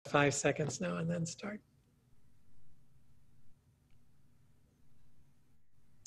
5 seconds now and then start.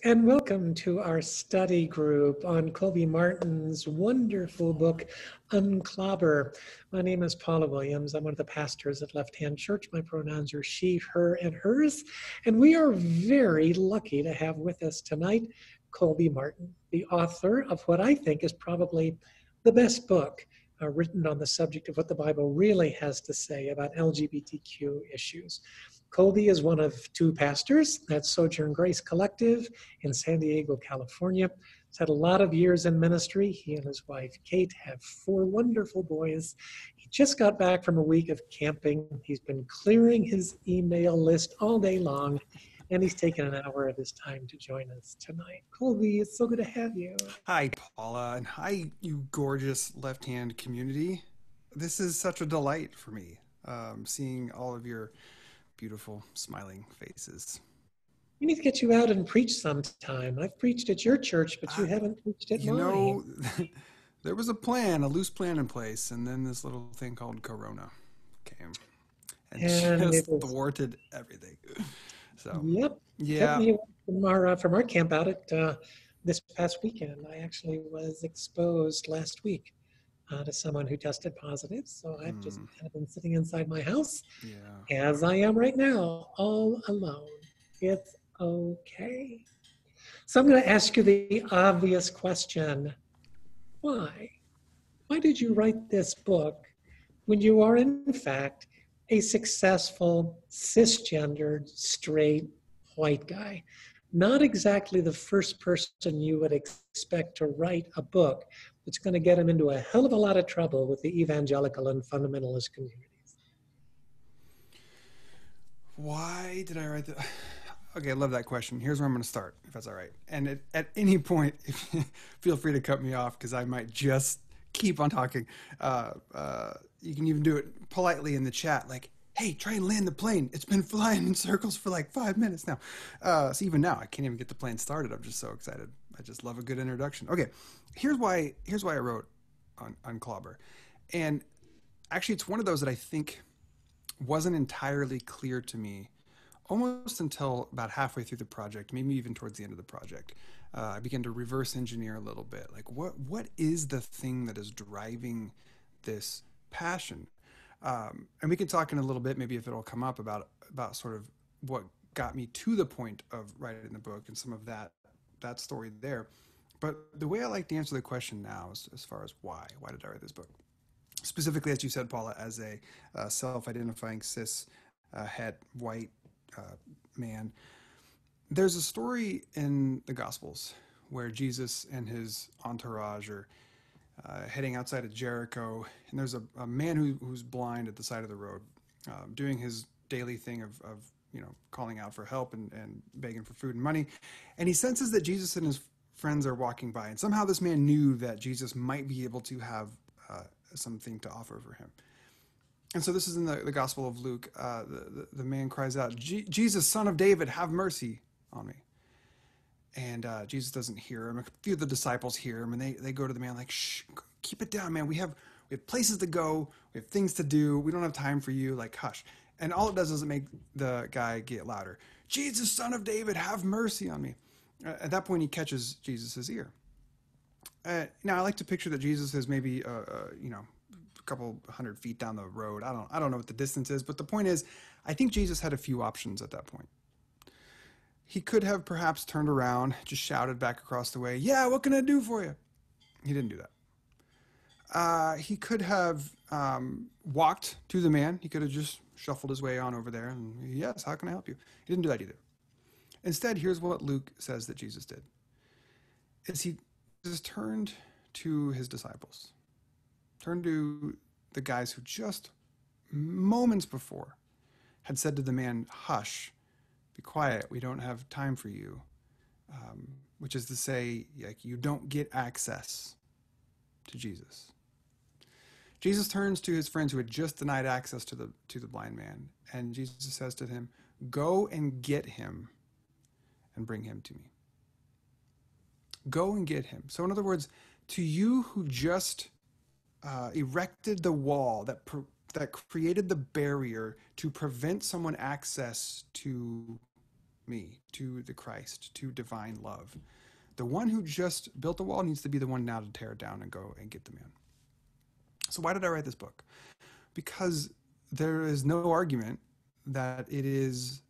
And welcome to our study group on Colby Martin's wonderful book, Unclobber. My name is Paula Williams. I'm one of the pastors at Left Hand Church. My pronouns are she, her, and hers. And we are very lucky to have with us tonight Colby Martin, the author of what I think is probably the best book written on the subject of what the Bible really has to say about LGBTQ issues. Colby is one of 2 pastors at Sojourn Grace Collective in San Diego, California. He's had a lot of years in ministry. He and his wife, Kate, have 4 wonderful boys. He just got back from a week of camping. He's been clearing his email list all day long, and he's taken an hour of his time to join us tonight. Colby, it's so good to have you. Hi, Paula, and hi, you gorgeous left-hand community. This is such a delight for me, seeing all of your beautiful, smiling faces. We need to get you out and preach sometime. I've preached at your church, but you haven't preached at mine. There was a loose plan in place, and then this little thing called Corona came and just thwarted everything. So, yep. Yeah. Kept me from our camp out at this past weekend. I actually was exposed last week to someone who tested positive. So I've just kind of been sitting inside my house as I am right now, all alone. It's okay. So I'm going to ask you the obvious question. Why? Why did you write this book when you are, in fact, a successful, cisgendered, straight, white guy? Not exactly the first person you would expect to write a book that's going to get him into a hell of a lot of trouble with the evangelical and fundamentalist communities. Why did I write that? Okay, I love that question. Here's where I'm going to start, if that's all right. And at any point, feel free to cut me off because I might just keep on talking. You can even do it politely in the chat, like, hey, try and land the plane. It's been flying in circles for like 5 minutes now. So even now, I can't even get the plane started. I'm just so excited. I just love a good introduction. Okay, here's why I wrote on Unclobber. And actually, it's one of those that I think wasn't entirely clear to me almost until about halfway through the project, maybe even towards the end of the project. I began to reverse engineer a little bit. Like, what is the thing that is driving this passion? And we can talk in a little bit, maybe if it'll come up, about sort of what got me to the point of writing the book and some of that story there. But the way I like to answer the question now is as far as why did I write this book? Specifically, as you said, Paula, as a self-identifying cis het white man, there's a story in the Gospels where Jesus and his entourage are heading outside of Jericho, and there's a man who's blind at the side of the road, doing his daily thing of calling out for help and begging for food and money, and he senses that Jesus and his friends are walking by, and somehow this man knew that Jesus might be able to have something to offer for him. And so this is in the Gospel of Luke. The man cries out, Jesus, son of David, have mercy on me. And Jesus doesn't hear him. A few of the disciples hear him, and they go to the man like, shh, keep it down, man. We have places to go. We have things to do. We don't have time for you. Like, hush. And all it does is make the guy get louder. Jesus, son of David, have mercy on me. At that point, he catches Jesus' ear. Now, I like to picture that Jesus is maybe, a couple 100 feet down the road. I don't know what the distance is, but the point is, I think Jesus had a few options at that point. He could have perhaps turned around, just shouted back across the way, yeah, what can I do for you? He didn't do that. He could have walked to the man. He could have just shuffled his way on over there and, yes, how can I help you? He didn't do that either. Instead, here's what Luke says that Jesus did. Jesus turned to his disciples, turned to the guys who just moments before had said to the man, hush, be quiet, we don't have time for you, which is to say, like, you don't get access to Jesus. Jesus turns to his friends who had just denied access to the blind man, and Jesus says to him, go and get him and bring him to me. Go and get him. So in other words, to you who just erected the wall that that created the barrier to prevent someone access to me, to the Christ, to divine love. The one who just built the wall needs to be the one now to tear it down and go and get the man. So why did I write this book? Because there is no argument that it is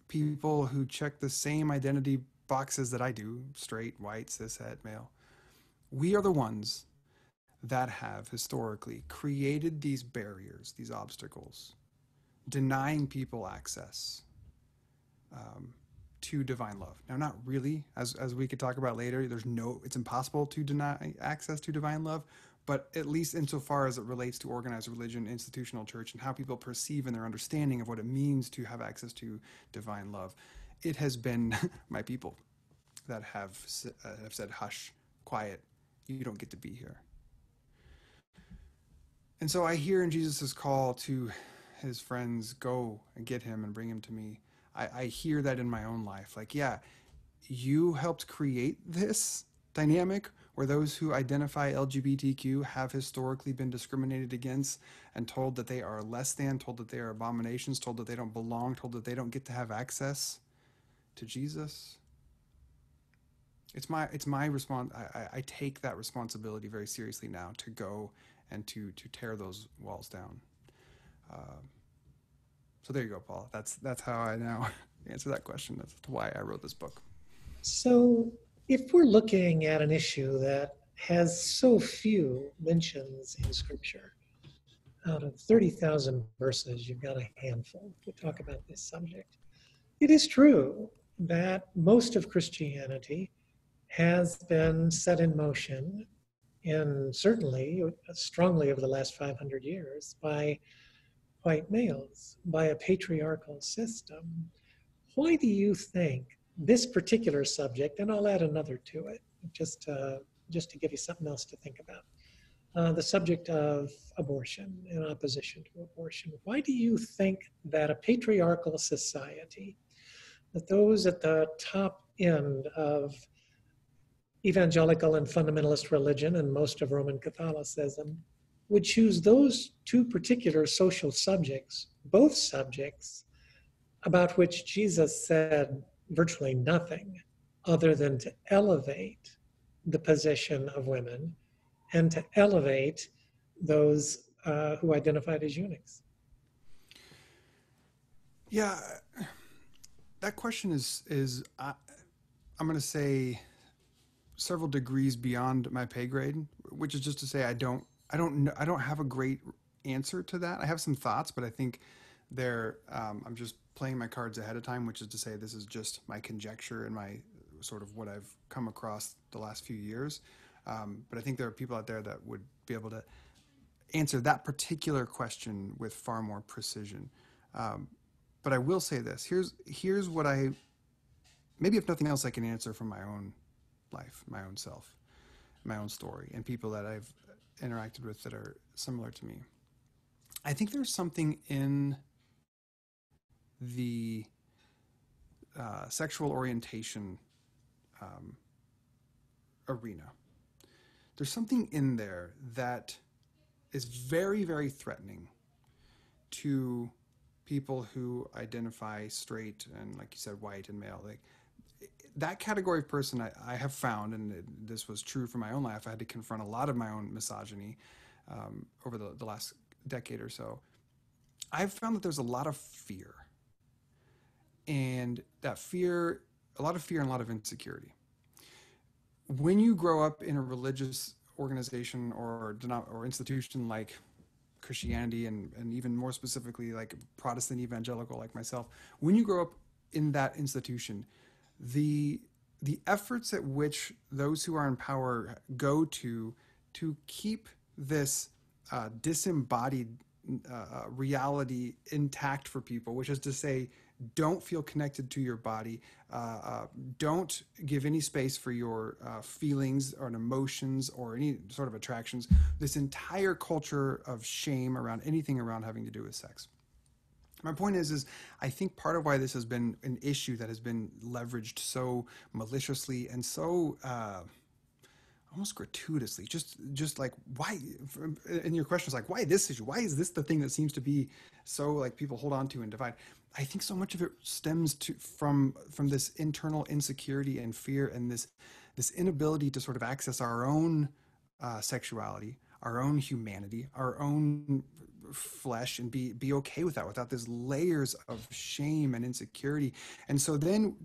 people who check the same identity boxes that I do, straight, white, cishet, male. We are the ones that have historically created these barriers, these obstacles, denying people access to divine love. Now, not really, as we could talk about later. It's impossible to deny access to divine love, but at least insofar as it relates to organized religion, institutional church, and how people perceive and their understanding of what it means to have access to divine love, it has been my people that have said, hush, quiet, you don't get to be here. And so I hear in Jesus' call to his friends, go and get him and bring him to me. I hear that in my own life. Like, yeah, you helped create this dynamic where those who identify LGBTQ have historically been discriminated against and told that they are less than, told that they are abominations, told that they don't belong, told that they don't get to have access to Jesus. It's my response. I take that responsibility very seriously now to go and to tear those walls down. So there you go, Paul. That's how I now answer that question. That's why I wrote this book. So if we're looking at an issue that has so few mentions in Scripture, out of 30,000 verses, you've got a handful to talk about this subject. It is true that most of Christianity has been set in motion, and certainly strongly over the last 500 years, by white males, by a patriarchal system. Why do you think this particular subject, and I'll add another to it, just to give you something else to think about, the subject of abortion and opposition to abortion, why do you think that a patriarchal society, that those at the top end of evangelical and fundamentalist religion and most of Roman Catholicism, would choose those two particular social subjects, both subjects about which Jesus said virtually nothing other than to elevate the position of women and to elevate those who identified as eunuchs? Yeah, that question is I'm going to say several degrees beyond my pay grade, which is just to say I don't have a great answer to that. I have some thoughts, but I think I'm just playing my cards ahead of time, which is to say this is just my conjecture and my sort of what I've come across the last few years. But I think there are people out there that would be able to answer that particular question with far more precision. But I will say this. Here's what maybe if nothing else, I can answer from my own life, my own self, my own story, and people that I've interacted with that are similar to me. I think there's something in the sexual orientation arena. There's something in there that is very, very threatening to people who identify straight and, like you said, white and male. Like that category of person, I have found, and this was true for my own life, I had to confront a lot of my own misogyny over the last decade or so. I've found that there's a lot of fear. And that fear, a lot of fear and a lot of insecurity. When you grow up in a religious organization or institution like Christianity and even more specifically like Protestant evangelical like myself, when you grow up in that institution, the efforts at which those who are in power go to keep this disembodied reality intact for people, which is to say, don't feel connected to your body, don't give any space for your feelings or emotions or any sort of attractions, this entire culture of shame around anything around having to do with sex. My point is I think part of why this has been an issue that has been leveraged so maliciously and so almost gratuitously, just like, why, and your question is like, why this issue? Why is this the thing that seems to be so like people hold on to and divide? I think so much of it stems from this internal insecurity and fear, and this inability to sort of access our own sexuality, our own humanity, our own flesh, and be okay with that without these layers of shame and insecurity. And so then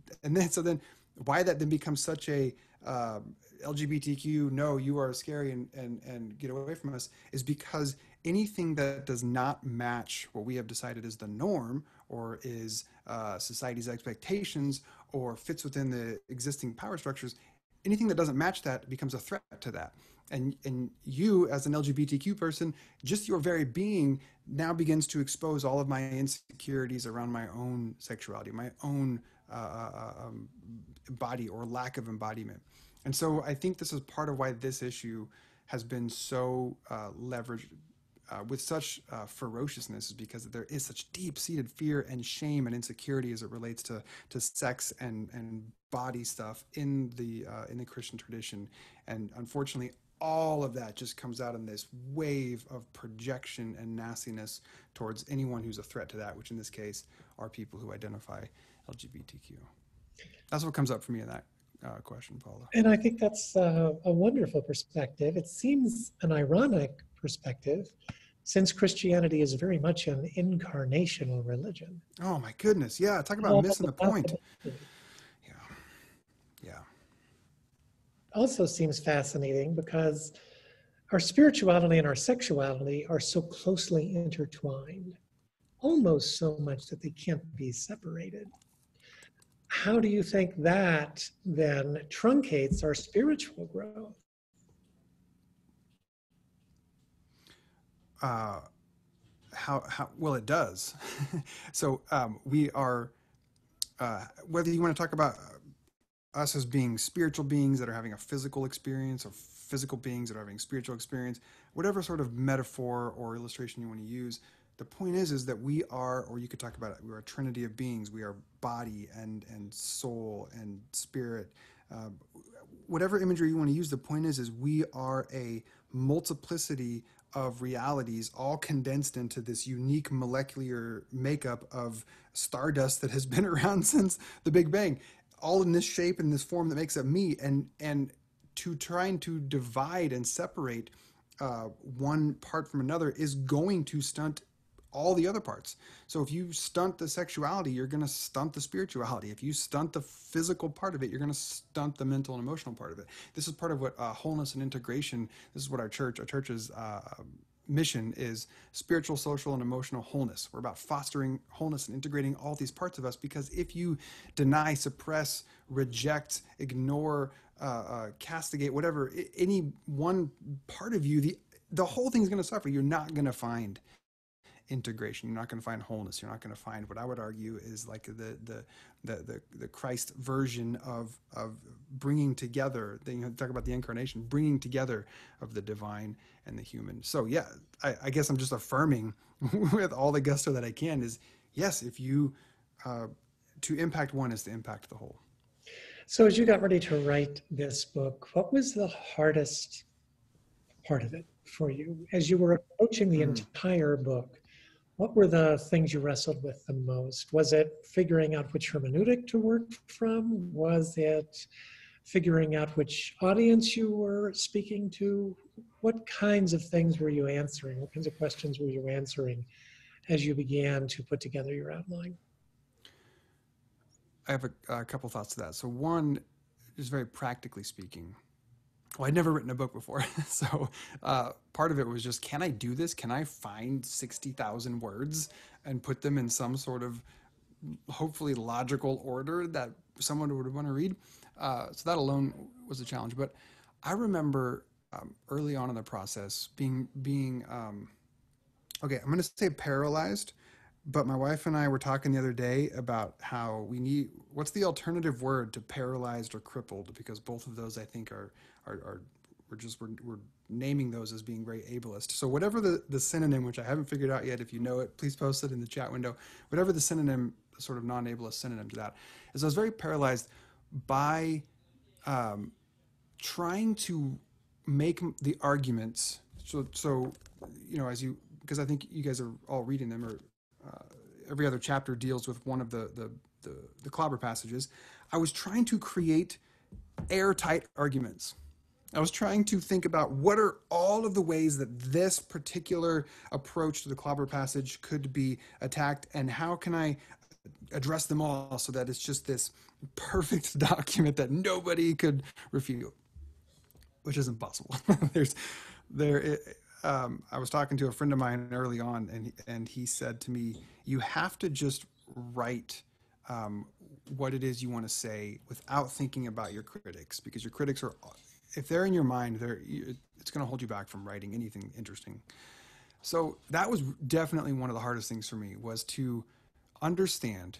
why that then becomes such a LGBTQ, no, you are scary, and get away from us, is because anything that does not match what we have decided is the norm, or is society's expectations, or fits within the existing power structures, anything that doesn't match that becomes a threat to that. And you, as an LGBTQ person, just your very being now begins to expose all of my insecurities around my own sexuality, my own body, or lack of embodiment. And so I think this is part of why this issue has been so leveraged with such ferociousness, is because there is such deep-seated fear and shame and insecurity as it relates to sex and body stuff in the Christian tradition. And unfortunately, all of that just comes out in this wave of projection and nastiness towards anyone who's a threat to that, which in this case are people who identify LGBTQ. That's what comes up for me in that question, Paula. And I think that's a wonderful perspective. It seems an ironic perspective, since Christianity is very much an incarnational religion. Oh my goodness. Yeah. Talk about missing the point. Yeah. Yeah. Also seems fascinating because our spirituality and our sexuality are so closely intertwined, almost so much that they can't be separated. How do you think that then truncates our spiritual growth? How well it does. So we are, whether you want to talk about us as being spiritual beings that are having a physical experience, or physical beings that are having a spiritual experience, whatever sort of metaphor or illustration you want to use, the point is that we are, or you could talk about it, we're a trinity of beings. We are body and soul and spirit. Whatever imagery you want to use, the point is we are a multiplicity of realities, all condensed into this unique molecular makeup of stardust that has been around since the Big Bang, all in this shape and this form that makes up me. And to trying to divide and separate one part from another is going to stunt all the other parts. So if you stunt the sexuality, you're going to stunt the spirituality. If you stunt the physical part of it, you're going to stunt the mental and emotional part of it. This is part of what wholeness and integration, this is what our church's mission is: spiritual, social, and emotional wholeness. We're about fostering wholeness and integrating all these parts of us, because if you deny, suppress, reject, ignore, castigate, whatever, any one part of you, the whole thing's going to suffer. You're not going to find integration. You're not going to find wholeness. You're not going to find what I would argue is like the Christ version of bringing together. You talk about the incarnation, bringing together of the divine and the human. So yeah, I guess I'm just affirming with all the gusto that I can is, yes, if you to impact one is to impact the whole. So as you got ready to write this book, what was the hardest part of it for you as you were approaching the entire book? What were the things you wrestled with the most? Was it figuring out which hermeneutic to work from? Was it figuring out which audience you were speaking to? What kinds of things were you answering? What kinds of questions were you answering as you began to put together your outline? I have a couple thoughts to that. So one, just very practically speaking, well, I'd never written a book before. So part of it was just, can I do this? Can I find 60,000 words and put them in some sort of hopefully logical order that someone would want to read? So that alone was a challenge. But I remember early on in the process being okay, I'm going to say paralyzed. But my wife and I were talking the other day about how what's the alternative word to paralyzed or crippled? Because both of those I think are we're naming those as being very ableist. So whatever the synonym, which I haven't figured out yet, if you know it, please post it in the chat window. Whatever the synonym, sort of non-ableist synonym to that, is I was very paralyzed by trying to make the arguments. So because I think you guys are all reading them, or every other chapter deals with one of the clobber passages. I was trying to create airtight arguments. I was trying to think about what are all of the ways that this particular approach to the clobber passage could be attacked, and how can I address them all so that it's just this perfect document that nobody could refute, which is impossible. There's there. I was talking to a friend of mine early on, and he said to me, "You have to just write what it is you want to say without thinking about your critics, because your critics are, if they're in your mind, it's going to hold you back from writing anything interesting." So that was definitely one of the hardest things for me, was to understand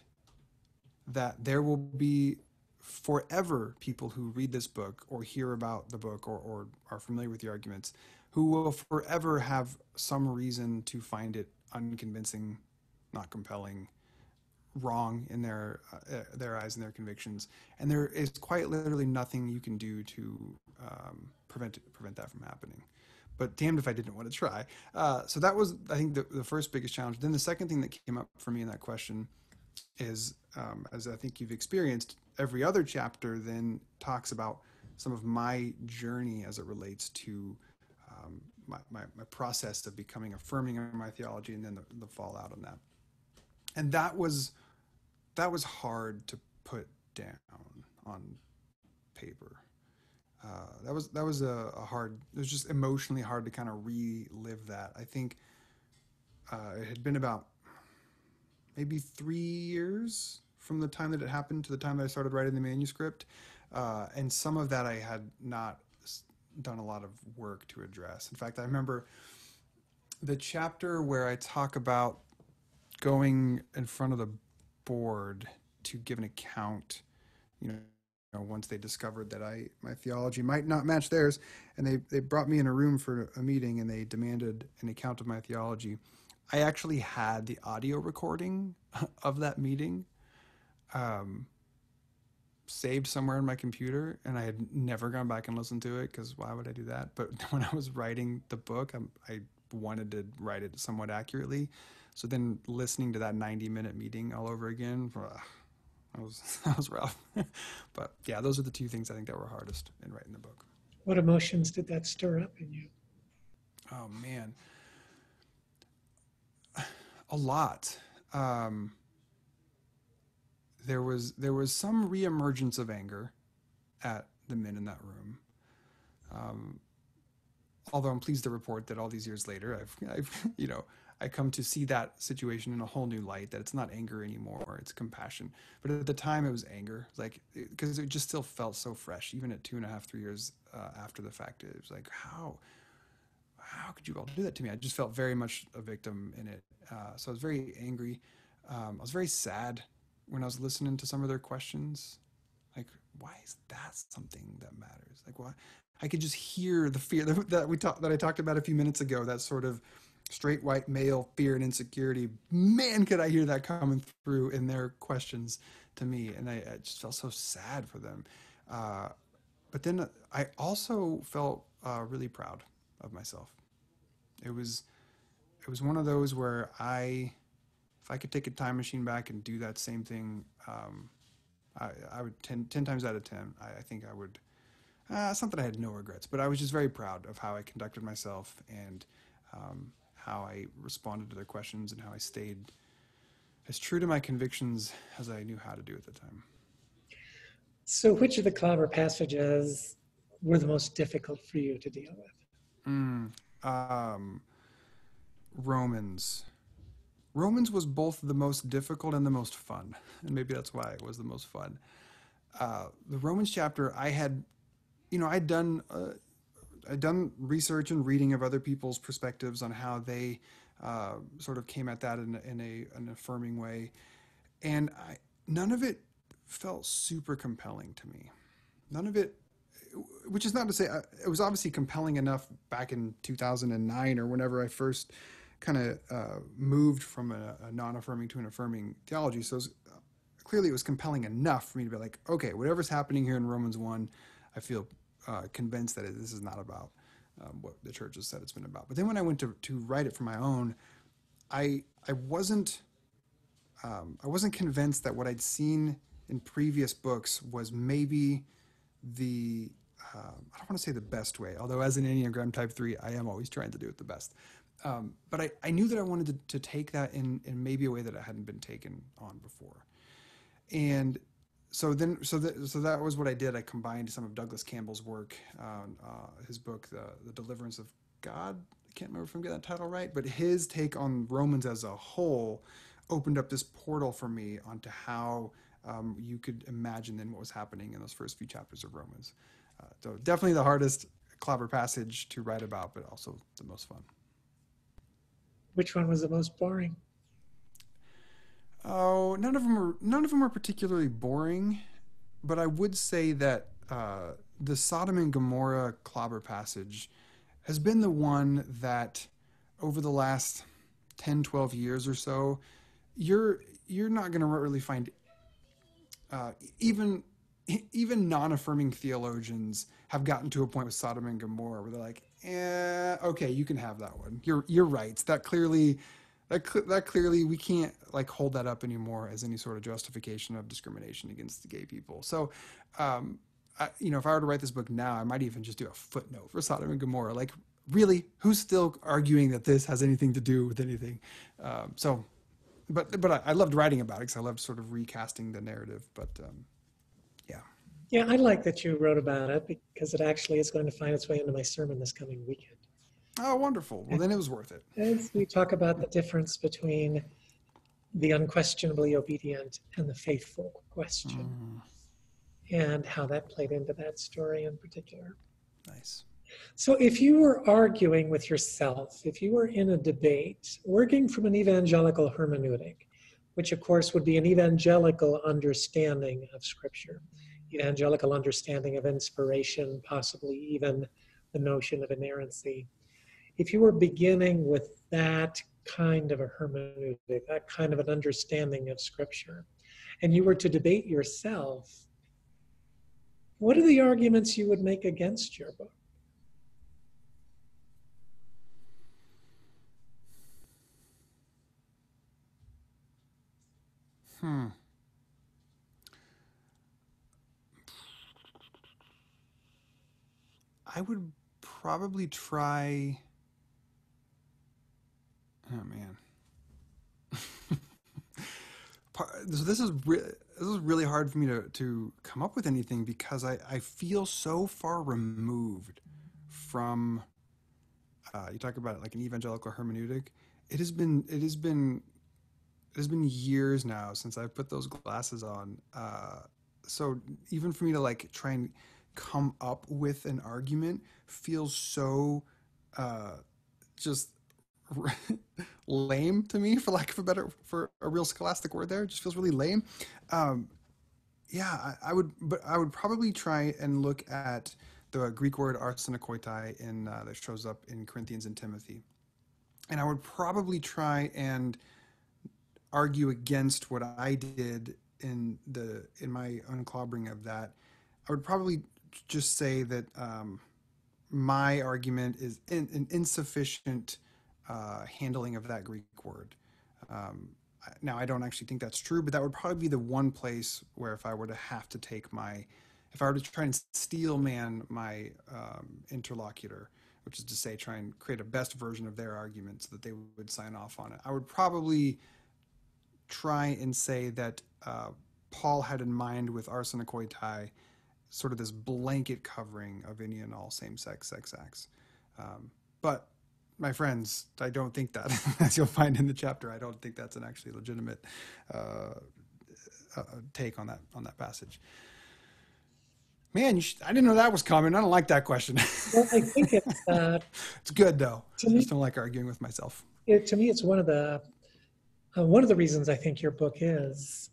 that there will be forever people who read this book or hear about the book, or are familiar with the arguments, who will forever have some reason to find it unconvincing, not compelling, wrong in their eyes and their convictions, and there is quite literally nothing you can do to prevent that from happening. But damned if I didn't want to try. So that was, I think, the first biggest challenge. Then the second thing that came up for me in that question is, as I think you've experienced, every other chapter then talks about some of my journey as it relates to my process of becoming affirming of my theology, and then the fallout on that. And that was hard to put down on paper. That was a hard. It was just emotionally hard to kind of relive that. I think it had been about maybe 3 years from the time that it happened to the time that I started writing the manuscript, and some of that I had not done a lot of work to address. In fact, I remember the chapter where I talk about going in front of the board to give an account, once they discovered that my theology might not match theirs, and they brought me in a room for a meeting, and they demanded an account of my theology. I actually had the audio recording of that meeting saved somewhere in my computer, and I had never gone back and listened to it, because why would I do that? But when I was writing the book, I wanted to write it somewhat accurately. So then listening to that 90-minute meeting all over again, that was rough. But yeah, those are the two things I think that were hardest in writing the book. What emotions did that stir up in you? Oh man, a lot. There was some reemergence of anger at the men in that room. Although I'm pleased to report that all these years later, I come to see that situation in a whole new light, that it's not anger anymore, it's compassion. But at the time it was anger, because it just still felt so fresh, even at 2.5, 3 years after the fact. It was like, how could you all do that to me? I just felt very much a victim in it. So I was very angry. I was very sad when I was listening to some of their questions. Like, why is that something that matters? Like, why? I could just hear the fear that I talked about a few minutes ago, that sort of straight white male fear and insecurity. Man, could I hear that coming through in their questions to me, and I just felt so sad for them. But then I also felt really proud of myself. It was one of those where if I could take a time machine back and do that same thing, I would 10 times out of 10, I think I would. It's not that I had no regrets, but I was just very proud of how I conducted myself, and how I responded to their questions, and how I stayed as true to my convictions as I knew how to do at the time. So which of the clobber passages were the most difficult for you to deal with? Romans. Romans was both the most difficult and the most fun, and maybe that's why it was the most fun. The Romans chapter, I'd done research and reading of other people's perspectives on how they sort of came at that in an affirming way, and none of it felt super compelling to me. None of it, which is not to say it was obviously compelling enough back in 2009 or whenever I first kind of moved from a non-affirming to an affirming theology. So clearly it was compelling enough for me to be like, okay, whatever's happening here in Romans 1, I feel convinced that this is not about what the church has said it's been about. But then when I went to write it for my own, I wasn't convinced that what I'd seen in previous books was maybe the I don't want to say the best way, although as an Enneagram Type 3, I am always trying to do it the best. But I knew that I wanted to take that in maybe a way that it hadn't been taken on before. And so that was what I did. I combined some of Douglas Campbell's work, his book, the Deliverance of God. I can't remember if I'm getting that title right, but his take on Romans as a whole opened up this portal for me onto how you could imagine then what was happening in those first few chapters of Romans. So definitely the hardest Clobber passage to write about, but also the most fun. Which one was the most boring? Oh, none of them are particularly boring, but I would say that the Sodom and Gomorrah Clobber passage has been the one that over the last 10, 12 years or so, you're not going to really find even non-affirming theologians have gotten to a point with Sodom and Gomorrah where they're like, okay, you can have that one. You're right. That clearly we can't like hold that up anymore as any sort of justification of discrimination against the gay people. So, if I were to write this book now, I might even just do a footnote for Sodom and Gomorrah. Like, really, who's still arguing that this has anything to do with anything? But I loved writing about it because I loved sort of recasting the narrative. But yeah. Yeah, I like that you wrote about it because it actually is going to find its way into my sermon this coming weekend. Oh, wonderful. Well, then it was worth it. As we talk about the difference between the unquestionably obedient and the faithful question, and how that played into that story in particular. Nice. So if you were arguing with yourself, if you were in a debate, working from an evangelical hermeneutic, which of course would be an evangelical understanding of Scripture, evangelical understanding of inspiration, possibly even the notion of inerrancy. If you were beginning with that kind of a hermeneutic, that kind of an understanding of Scripture, and you were to debate yourself, what are the arguments you would make against your book? I would probably try. Oh man. So this is really hard for me to come up with anything because I feel so far removed from. You talk about it like an evangelical hermeneutic. It has been years now since I've put those glasses on. So even for me to like try and come up with an argument feels so just lame to me, for lack of a real scholastic word there. It just feels really lame. I would probably try and look at the Greek word arsenokoitai that shows up in Corinthians and Timothy. And I would probably try and argue against what I did in my unclobbering of that. I would probably just say that my argument is an insufficient handling of that Greek word. Now, I don't actually think that's true, but that would probably be the one place where if I were to try and steel man my interlocutor, which is to say try and create a best version of their argument so that they would sign off on it, I would probably try and say that Paul had in mind with arsenokoitai sort of this blanket covering of any and all same-sex sex acts. But my friends, I don't think that, as you'll find in the chapter, I don't think that's an actually legitimate take on that passage. Man, I didn't know that was coming. I don't like that question. Well, I think it's it's good though. I just don't like arguing with myself. To me, it's one of the reasons I think your book is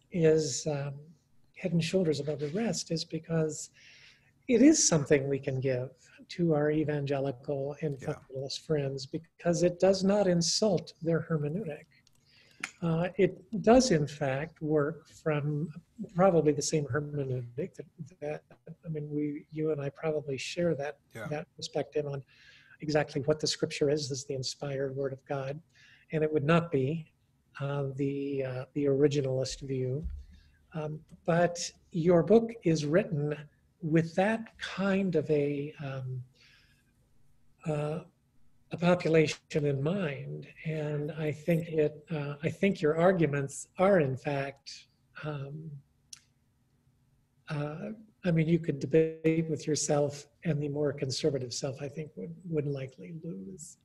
head and shoulders above the rest is because it is something we can give to our evangelical and fundamentalist friends because it does not insult their hermeneutic. It does, in fact, work from probably the same hermeneutic that you and I probably share that perspective on exactly what the scripture is as the inspired word of God, and it would not be the originalist view. But your book is written with that kind of uh, a population in mind, and I think your arguments are in fact. Um, uh, I mean, you could debate with yourself, and the more conservative self, I think, would likely lose.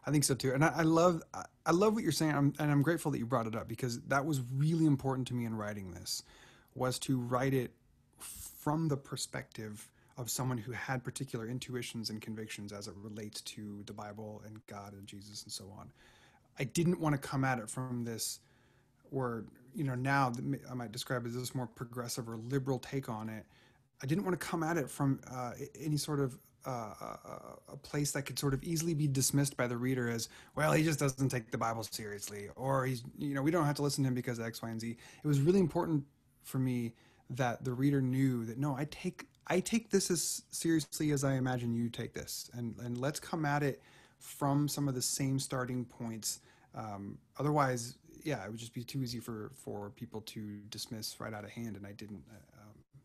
I think so too, and I love what you're saying, and I'm grateful that you brought it up because that was really important to me in writing this, was to write it from the perspective of someone who had particular intuitions and convictions as it relates to the Bible and God and Jesus and so on. I didn't want to come at it from this where, now I might describe it as this more progressive or liberal take on it. I didn't want to come at it from any sort of a place that could sort of easily be dismissed by the reader as, well, he just doesn't take the Bible seriously, or we don't have to listen to him because of X, Y, and Z. It was really important for me that the reader knew that no, I take this as seriously as I imagine you take this, and let's come at it from some of the same starting points. Otherwise, yeah, it would just be too easy for people to dismiss right out of hand, and I didn't.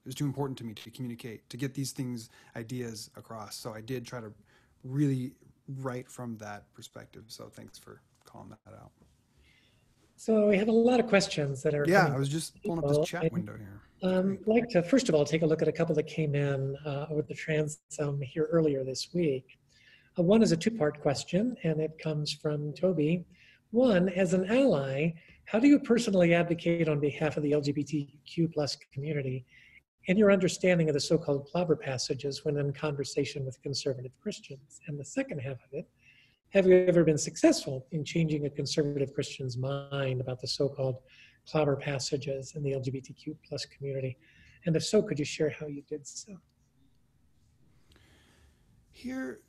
It was too important to me to communicate, to get these things, ideas across. So I did try to really write from that perspective. So thanks for calling that out. So we have a lot of questions that are Yeah, coming I was from just pulling up this people. chat window here. I'd Great. like to, first of all, take a look at a couple that came in with the transom here earlier this week. One is a two-part question, and it comes from Toby. One, as an ally, how do you personally advocate on behalf of the LGBTQ plus community and your understanding of the so-called clobber passages when in conversation with conservative Christians? And the second half of it, have you ever been successful in changing a conservative Christian's mind about the so-called clobber passages in the LGBTQ plus community? And if so, could you share how you did so? Here,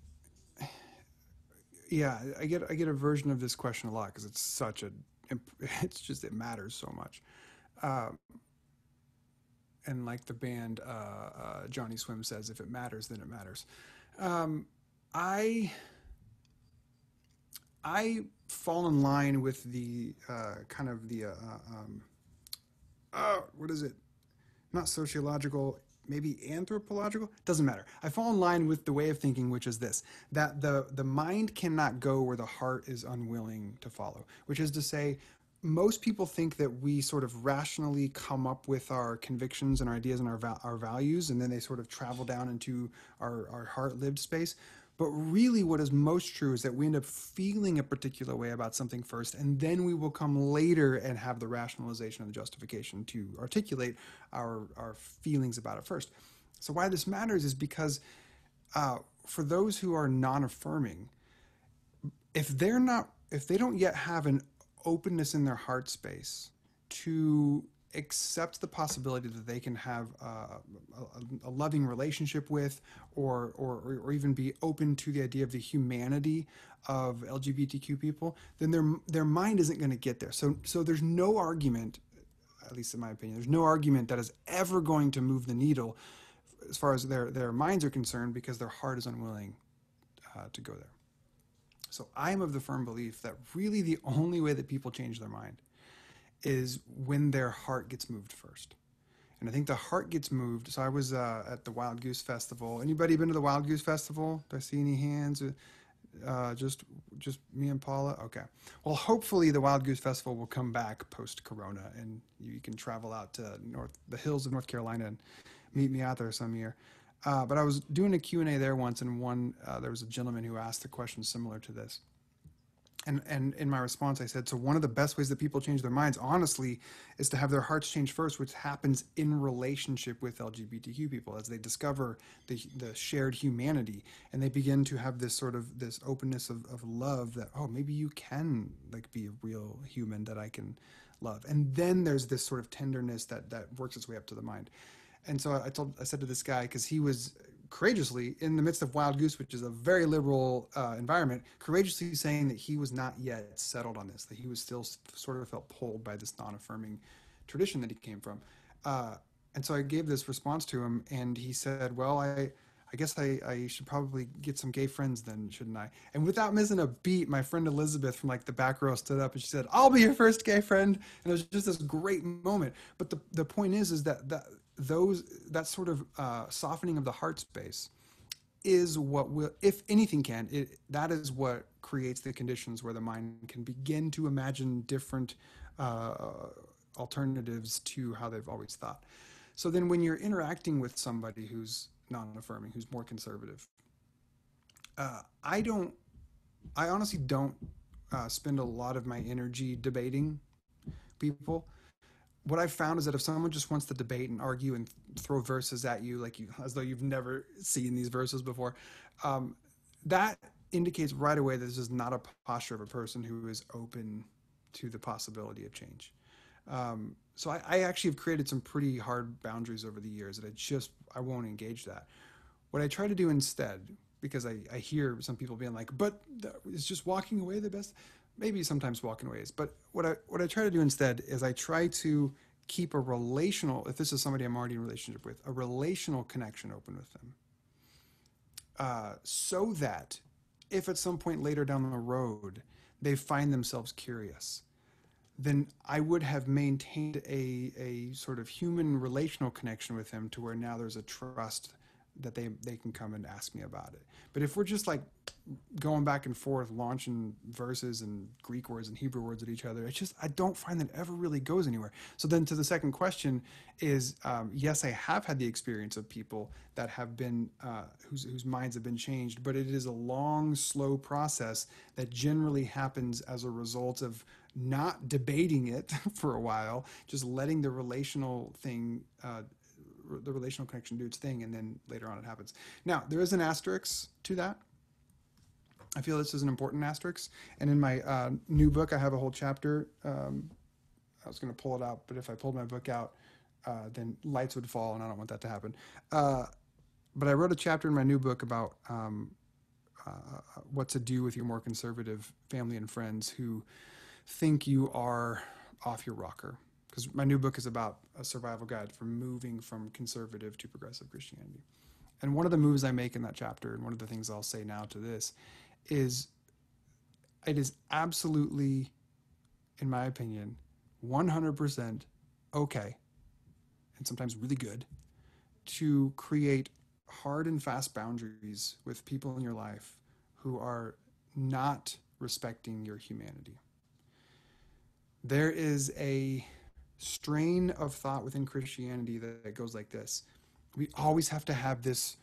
yeah, I get a version of this question a lot because it's such a, it's just it matters so much. Uh, and like the band Johnny Swim says, if it matters, then it matters. Um, I I fall in line with the kind of the what is it? Not sociological, maybe anthropological. Doesn't matter. I fall in line with the way of thinking, which is this: that the mind cannot go where the heart is unwilling to follow. Which is to say, most people think that we sort of rationally come up with our convictions and our ideas and our values, and then they sort of travel down into our heart lived space. But really, what is most true is that we end up feeling a particular way about something first, and then we will come later and have the rationalization and the justification to articulate our feelings about it first. So, why this matters is because for those who are non-affirming, if they don't yet have an openness in their heart space to accept the possibility that they can have a loving relationship with, or even be open to the idea of the humanity of LGBTQ people, then their mind isn't going to get there. So there's no argument, at least in my opinion, there's no argument that is ever going to move the needle as far as their minds are concerned, because their heart is unwilling to go there. So I'm of the firm belief that really the only way that people change their mind is when their heart gets moved first. And I think the heart gets moved. So I was at the Wild Goose Festival. Anybody been to the Wild Goose Festival? Do I see any hands? Just me and Paula? Okay. Well, hopefully the Wild Goose Festival will come back post-corona, and you can travel out to the hills of North Carolina and meet me out there some year. But I was doing a Q&A there once, and there was a gentleman who asked a question similar to this. And in my response, I said, so one of the best ways that people change their minds, honestly, is to have their hearts change first, which happens in relationship with LGBTQ people as they discover the shared humanity, and they begin to have this sort of this openness of love that, oh, maybe you can like be a real human that I can love. And then there's this sort of tenderness that works its way up to the mind. And so I said to this guy, because he was courageously, in the midst of Wild Goose, which is a very liberal environment, courageously saying that he was not yet settled on this, that he was still sort of felt pulled by this non-affirming tradition that he came from. And so I gave this response to him, and he said, well, I I guess I should probably get some gay friends then, shouldn't I? And without missing a beat, my friend Elizabeth from like the back row stood up and she said, "I'll be your first gay friend." And it was just this great moment. But the point is that sort of softening of the heart space is what will, if anything can, that is what creates the conditions where the mind can begin to imagine different uh, alternatives to how they've always thought. So then when you're interacting with somebody who's non-affirming, who's more conservative, I don't, I honestly don't spend a lot of my energy debating people. What I've found is that if someone just wants to debate and argue and throw verses at you, like you, as though you've never seen these verses before, um, that indicates right away that this is not a posture of a person who is open to the possibility of change. So I actually have created some pretty hard boundaries over the years that I won't engage that. What I try to do instead, because I hear some people being like, but is just walking away the best? Maybe sometimes walking away is, but what I try to do instead is I try to keep a relational, if this is somebody I'm already in a relationship with, a relational connection open with them, so that if at some point later down the road they find themselves curious, then I would have maintained a sort of human relational connection with them to where now there's a trust that they can come and ask me about it. But if we're just like going back and forth, launching verses and Greek words and Hebrew words at each other, it's just, I don't find that ever really goes anywhere. So then to the second question is, yes, I have had the experience of people that have been, whose minds have been changed, but it is a long, slow process that generally happens as a result of not debating it for a while, just letting the relational thing, the relational connection do its thing, and then later on it happens. Now, there is an asterisk to that. I feel this is an important asterisk. And in my new book, I have a whole chapter. I was going to pull it out, but if I pulled my book out, then lights would fall, and I don't want that to happen. But I wrote a chapter in my new book about what to do with your more conservative family and friends who think you are off your rocker. Because my new book is about a survival guide for moving from conservative to progressive Christianity. And one of the moves I make in that chapter, and one of the things I'll say now to this, is it is absolutely, in my opinion, 100% okay, and sometimes really good, to create hard and fast boundaries with people in your life who are not respecting your humanity. There is a strain of thought within Christianity that goes like this. We always have to have this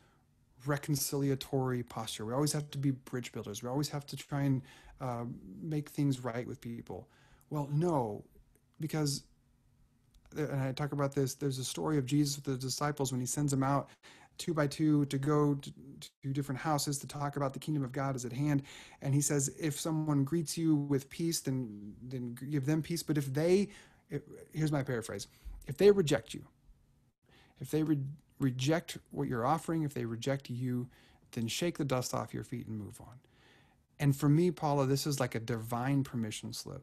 reconciliatory posture. We always have to be bridge builders. We always have to try and make things right with people. Well, no, because, and I talk about this, there's a story of Jesus with the disciples when he sends them out 2 by 2 to go to different houses to talk about the kingdom of God is at hand. And he says, if someone greets you with peace, then give them peace. But here's my paraphrase. If they reject you, if they reject what you're offering, if they reject you, then shake the dust off your feet and move on. And for me, Paula, this is like a divine permission slip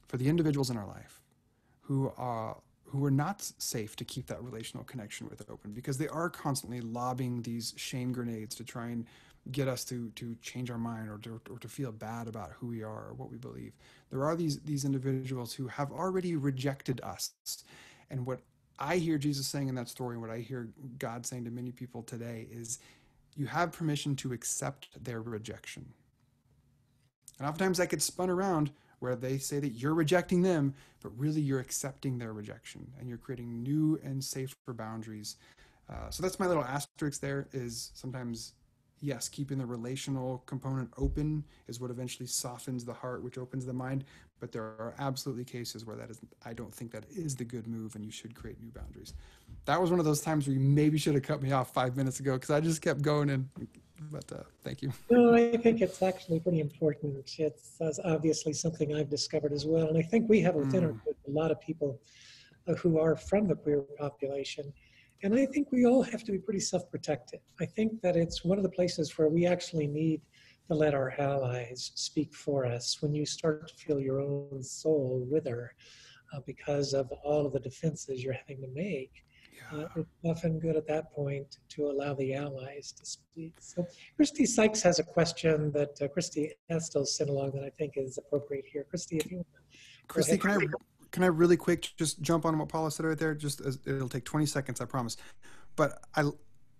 for the individuals in our life who are not safe to keep that relational connection with open, because they are constantly lobbing these shame grenades to try and get us to change our mind or to feel bad about who we are or what we believe. There are these individuals who have already rejected us. And what I hear Jesus saying in that story, and what I hear God saying to many people today, is you have permission to accept their rejection. And oftentimes that gets spun around where they say that you're rejecting them, but really you're accepting their rejection and you're creating new and safer boundaries. So that's my little asterisk there, is sometimes, yes, keeping the relational component open is what eventually softens the heart, which opens the mind. But there are absolutely cases where I don't think that is the good move, and you should create new boundaries. That was one of those times where you maybe should have cut me off 5 minutes ago, because I just kept going. But thank you. No, I think it's actually pretty important. It's obviously something I've discovered as well. And I think we have within our group a lot of people who are from the queer population. And I think we all have to be pretty self-protective. I think that it's one of the places where we actually need to let our allies speak for us when you start to feel your own soul wither because of all of the defenses you're having to make. Yeah. It's often good at that point to allow the allies to speak. So Christy Sykes has a question that Christy Estel sent along that I think is appropriate here. Christy, if you want to go Christy, ahead. can I really quick just jump on what Paula said right there? Just as, it'll take 20 seconds, I promise. But I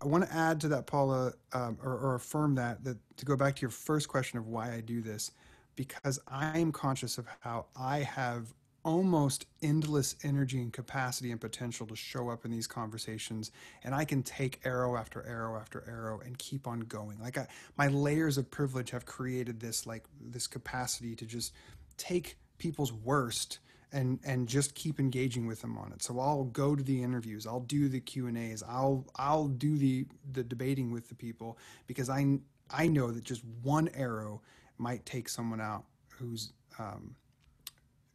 want to add to that, Paula, or affirm that to go back to your first question of why I do this, because I am conscious of how I have almost endless energy and capacity and potential to show up in these conversations, and I can take arrow after arrow after arrow and keep on going. Like my layers of privilege have created this capacity to just take people's worst and just keep engaging with them on it. So I'll go to the interviews, I'll do the Q&As, I'll do the debating with the people, because I know that just one arrow might take someone out who's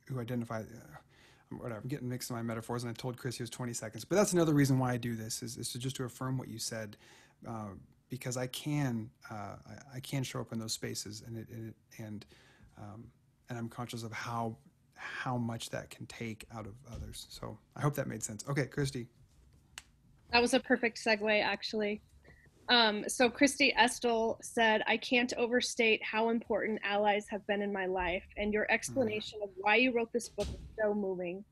who identifies whatever. I'm getting mixed in my metaphors, and I told Chris he was 20 seconds. But that's another reason why I do this is to just to affirm what you said, because I can show up in those spaces, and I'm conscious of how much that can take out of others. So I hope that made sense. Okay, Christy. That was a perfect segue, actually. So Christy Estel said, I can't overstate how important allies have been in my life, and your explanation of why you wrote this book is so moving.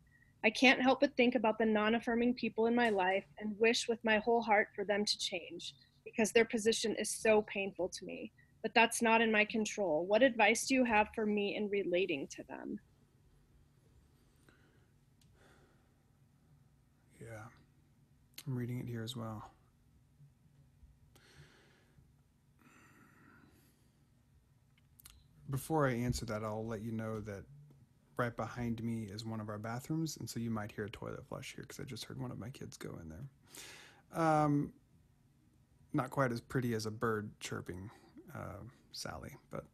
I can't help but think about the non-affirming people in my life and wish with my whole heart for them to change, because their position is so painful to me. But that's not in my control. What advice do you have for me in relating to them? Yeah, I'm reading it here as well. Before I answer that, I'll let you know that right behind me is one of our bathrooms, and so you might hear a toilet flush here because I just heard one of my kids go in there. Not quite as pretty as a bird chirping, Sally, but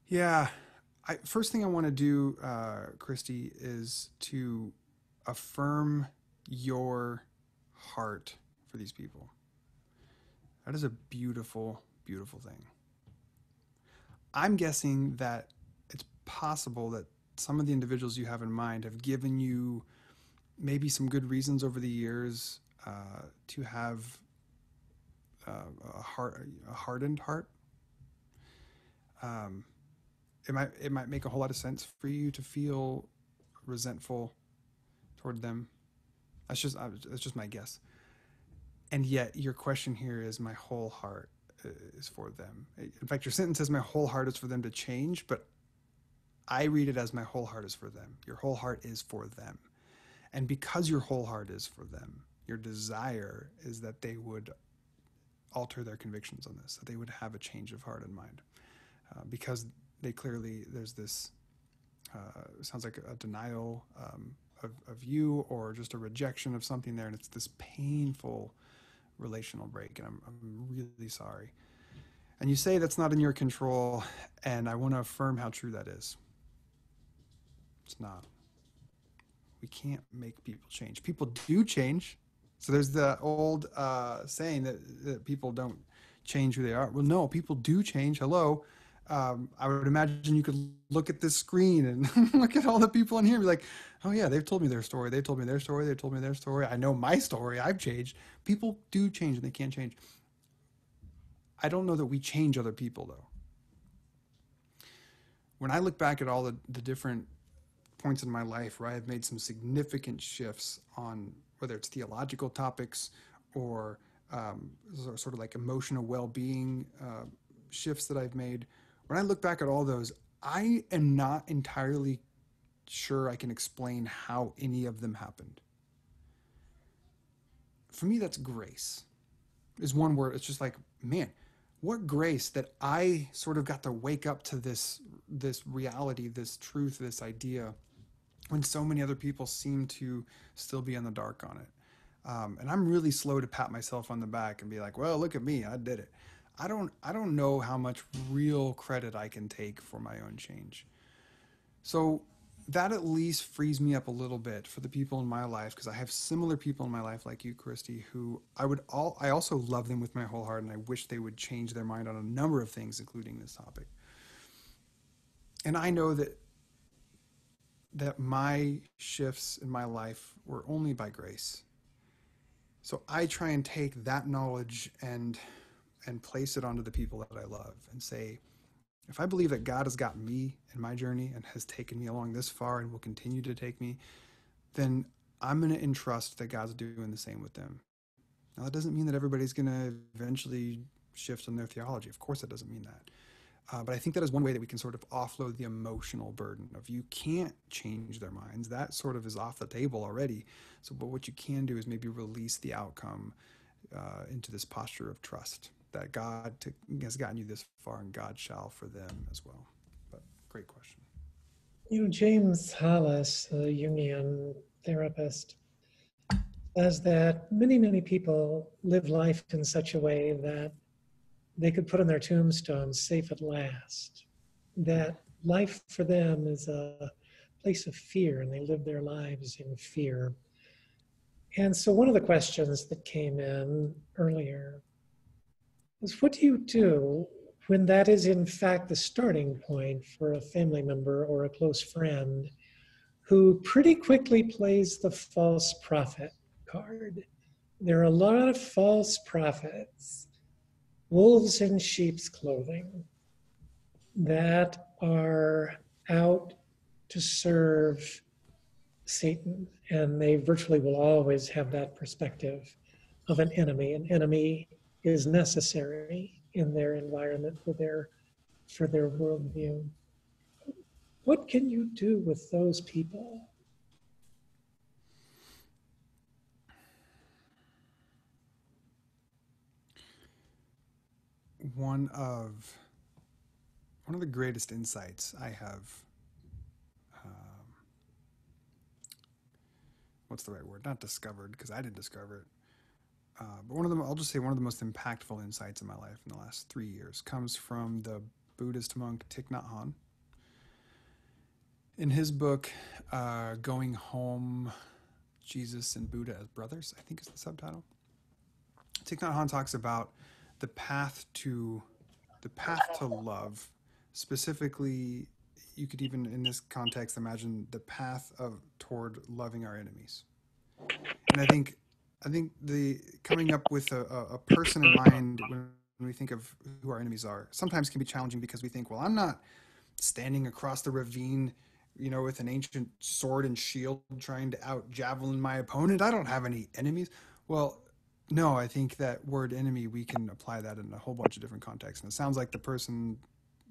yeah. First thing I want to do, Christy, is to affirm your heart for these people. That is a beautiful, beautiful thing. I'm guessing that it's possible that some of the individuals you have in mind have given you maybe some good reasons over the years to have a hardened heart. It might make a whole lot of sense for you to feel resentful toward them. That's just my guess. And yet, your question here is my whole heart is for them. In fact, your sentence says my whole heart is for them to change, but I read it as my whole heart is for them. Your whole heart is for them. And because your whole heart is for them, your desire is that they would alter their convictions on this, that they would have a change of heart and mind. Because they clearly, there's this, sounds like a denial of you, or just a rejection of something there, and it's this painful relational break, and I'm really sorry. And you say that's not in your control, and I want to affirm how true that is. It's not. We can't make people change. People do change. So there's the old saying that people don't change who they are. Well, no, people do change. Hello. I would imagine you could look at this screen and look at all the people in here and be like, oh yeah, they've told me their story. They told me their story. They told me their story. I know my story. I've changed. People do change, and they can't change. I don't know that we change other people, though. When I look back at all the different points in my life where I have made some significant shifts on whether it's theological topics or sort of like emotional well-being shifts that I've made, when I look back at all those, I am not entirely sure I can explain how any of them happened. For me, that's grace. Is one word. It's just like, man, what grace that I sort of got to wake up to this reality, this truth, this idea, when so many other people seem to still be in the dark on it. And I'm really slow to pat myself on the back and be like, well, look at me, I did it. I don't know how much real credit I can take for my own change. So that at least frees me up a little bit for the people in my life, because I have similar people in my life like you, Christy, who I also love them with my whole heart, and I wish they would change their mind on a number of things, including this topic. And I know that my shifts in my life were only by grace. So I try and take that knowledge and place it onto the people that I love and say, if I believe that God has got me in my journey and has taken me along this far and will continue to take me, then I'm going to entrust that God's doing the same with them. Now, that doesn't mean that everybody's going to eventually shift on their theology. Of course, that doesn't mean that. But I think that is one way that we can sort of offload the emotional burden of you can't change their minds. That sort of is off the table already. So, but what you can do is maybe release the outcome into this posture of trust that God has gotten you this far and God shall for them as well. But great question. James Hollis, a Jungian therapist, says that many people live life in such a way that they could put on their tombstone, safe at last. That life for them is a place of fear, and they live their lives in fear. And so one of the questions that came in earlier was, what do you do when that is in fact the starting point for a family member or a close friend who pretty quickly plays the false prophet card? There are a lot of false prophets, wolves in sheep's clothing, that are out to serve Satan, and they virtually will always have that perspective of an enemy. An enemy is necessary in their environment for their worldview. What can you do with those people? One of the greatest insights I have, what's the right word? Not discovered, because I didn't discover it. But I'll just say one of the most impactful insights in my life in the last 3 years comes from the Buddhist monk Thich Nhat Hanh. In his book, Going Home, Jesus and Buddha as Brothers, I think is the subtitle. Thich Nhat Hanh talks about the path to love. Specifically, you could even in this context imagine the path toward loving our enemies. And I think the coming up with a person in mind when we think of who our enemies are sometimes can be challenging, because we think, well, I'm not standing across the ravine, with an ancient sword and shield trying to out javelin my opponent. I don't have any enemies. Well, no, I think that word enemy, we can apply that in a whole bunch of different contexts. And it sounds like the person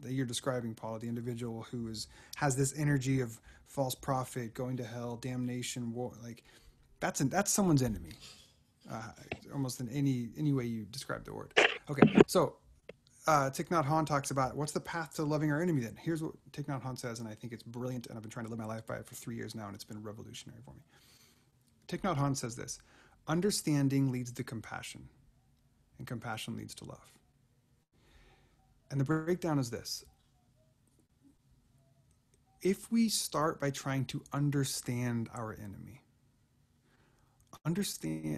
that you're describing, Paul, the individual who has this energy of false prophet, going to hell, damnation, war, like that's someone's enemy, almost in any way you describe the word. Okay, so Thich Nhat Hanh talks about what's the path to loving our enemy then. Here's what Thich Nhat Hanh says, and I think it's brilliant, and I've been trying to live my life by it for 3 years now, and it's been revolutionary for me. Thich Nhat Hanh says this: understanding leads to compassion, and compassion leads to love. And the breakdown is this: if we start by trying to understand our enemy,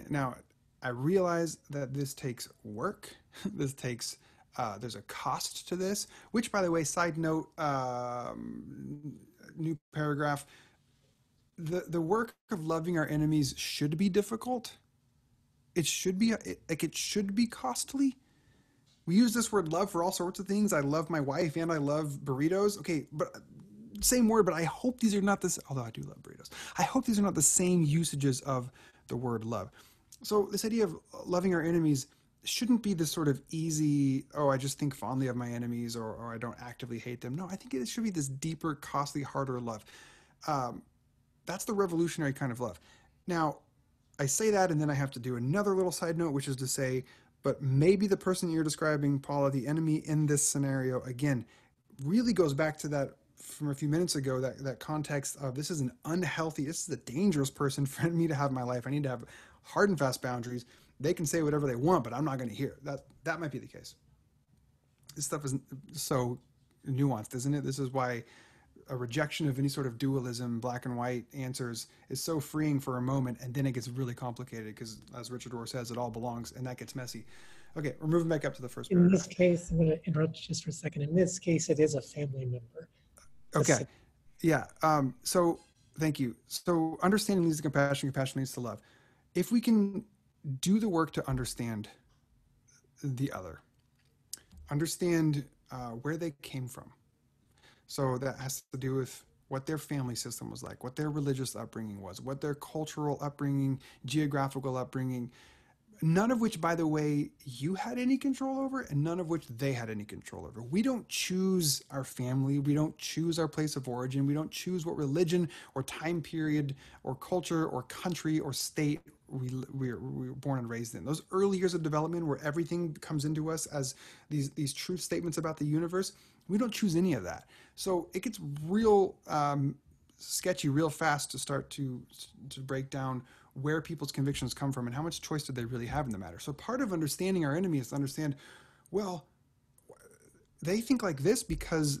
now I realize that this takes work. This takes there's a cost to this, which, by the way, side note, new paragraph, the work of loving our enemies should be difficult. It should be costly. We use this word love for all sorts of things. I love my wife and I love burritos. Okay, but same word, but I hope these are not this, although I do love burritos. I hope these are not the same usages of the word love. So this idea of loving our enemies shouldn't be this sort of easy, oh, I just think fondly of my enemies, or I don't actively hate them. No, I think it should be this deeper, costly, harder love. That's the revolutionary kind of love. Now, I say that, and then I have to do another little side note, which is to say, but maybe the person you're describing, Paula, the enemy in this scenario, again, really goes back to that from a few minutes ago, that context of this is a dangerous person for me to have in my life. I need to have hard and fast boundaries. They can say whatever they want, but I'm not going to hear. That might be the case. This stuff is so nuanced, isn't it? This is why a rejection of any sort of dualism, black and white answers, is so freeing for a moment, and then it gets really complicated because, as Richard Rohr says, it all belongs, and that gets messy. Okay, we're moving back up to the first paragraph. In this case, I'm going to interrupt just for a second. In this case, it is a family member. Okay, yeah. So thank you. So understanding leads to compassion. Compassion leads to love. If we can do the work to understand the other, understand where they came from. So that has to do with what their family system was like, what their religious upbringing was, what their cultural upbringing, geographical upbringing, none of which, by the way, you had any control over, and none of which they had any control over. We don't choose our family. We don't choose our place of origin. We don't choose what religion or time period or culture or country or state we were born and raised in. Those early years of development where everything comes into us as these truth statements about the universe, we don't choose any of that. So it gets real sketchy real fast to start to break down where people's convictions come from and how much choice do they really have in the matter. So part of understanding our enemy is to understand, well, they think like this because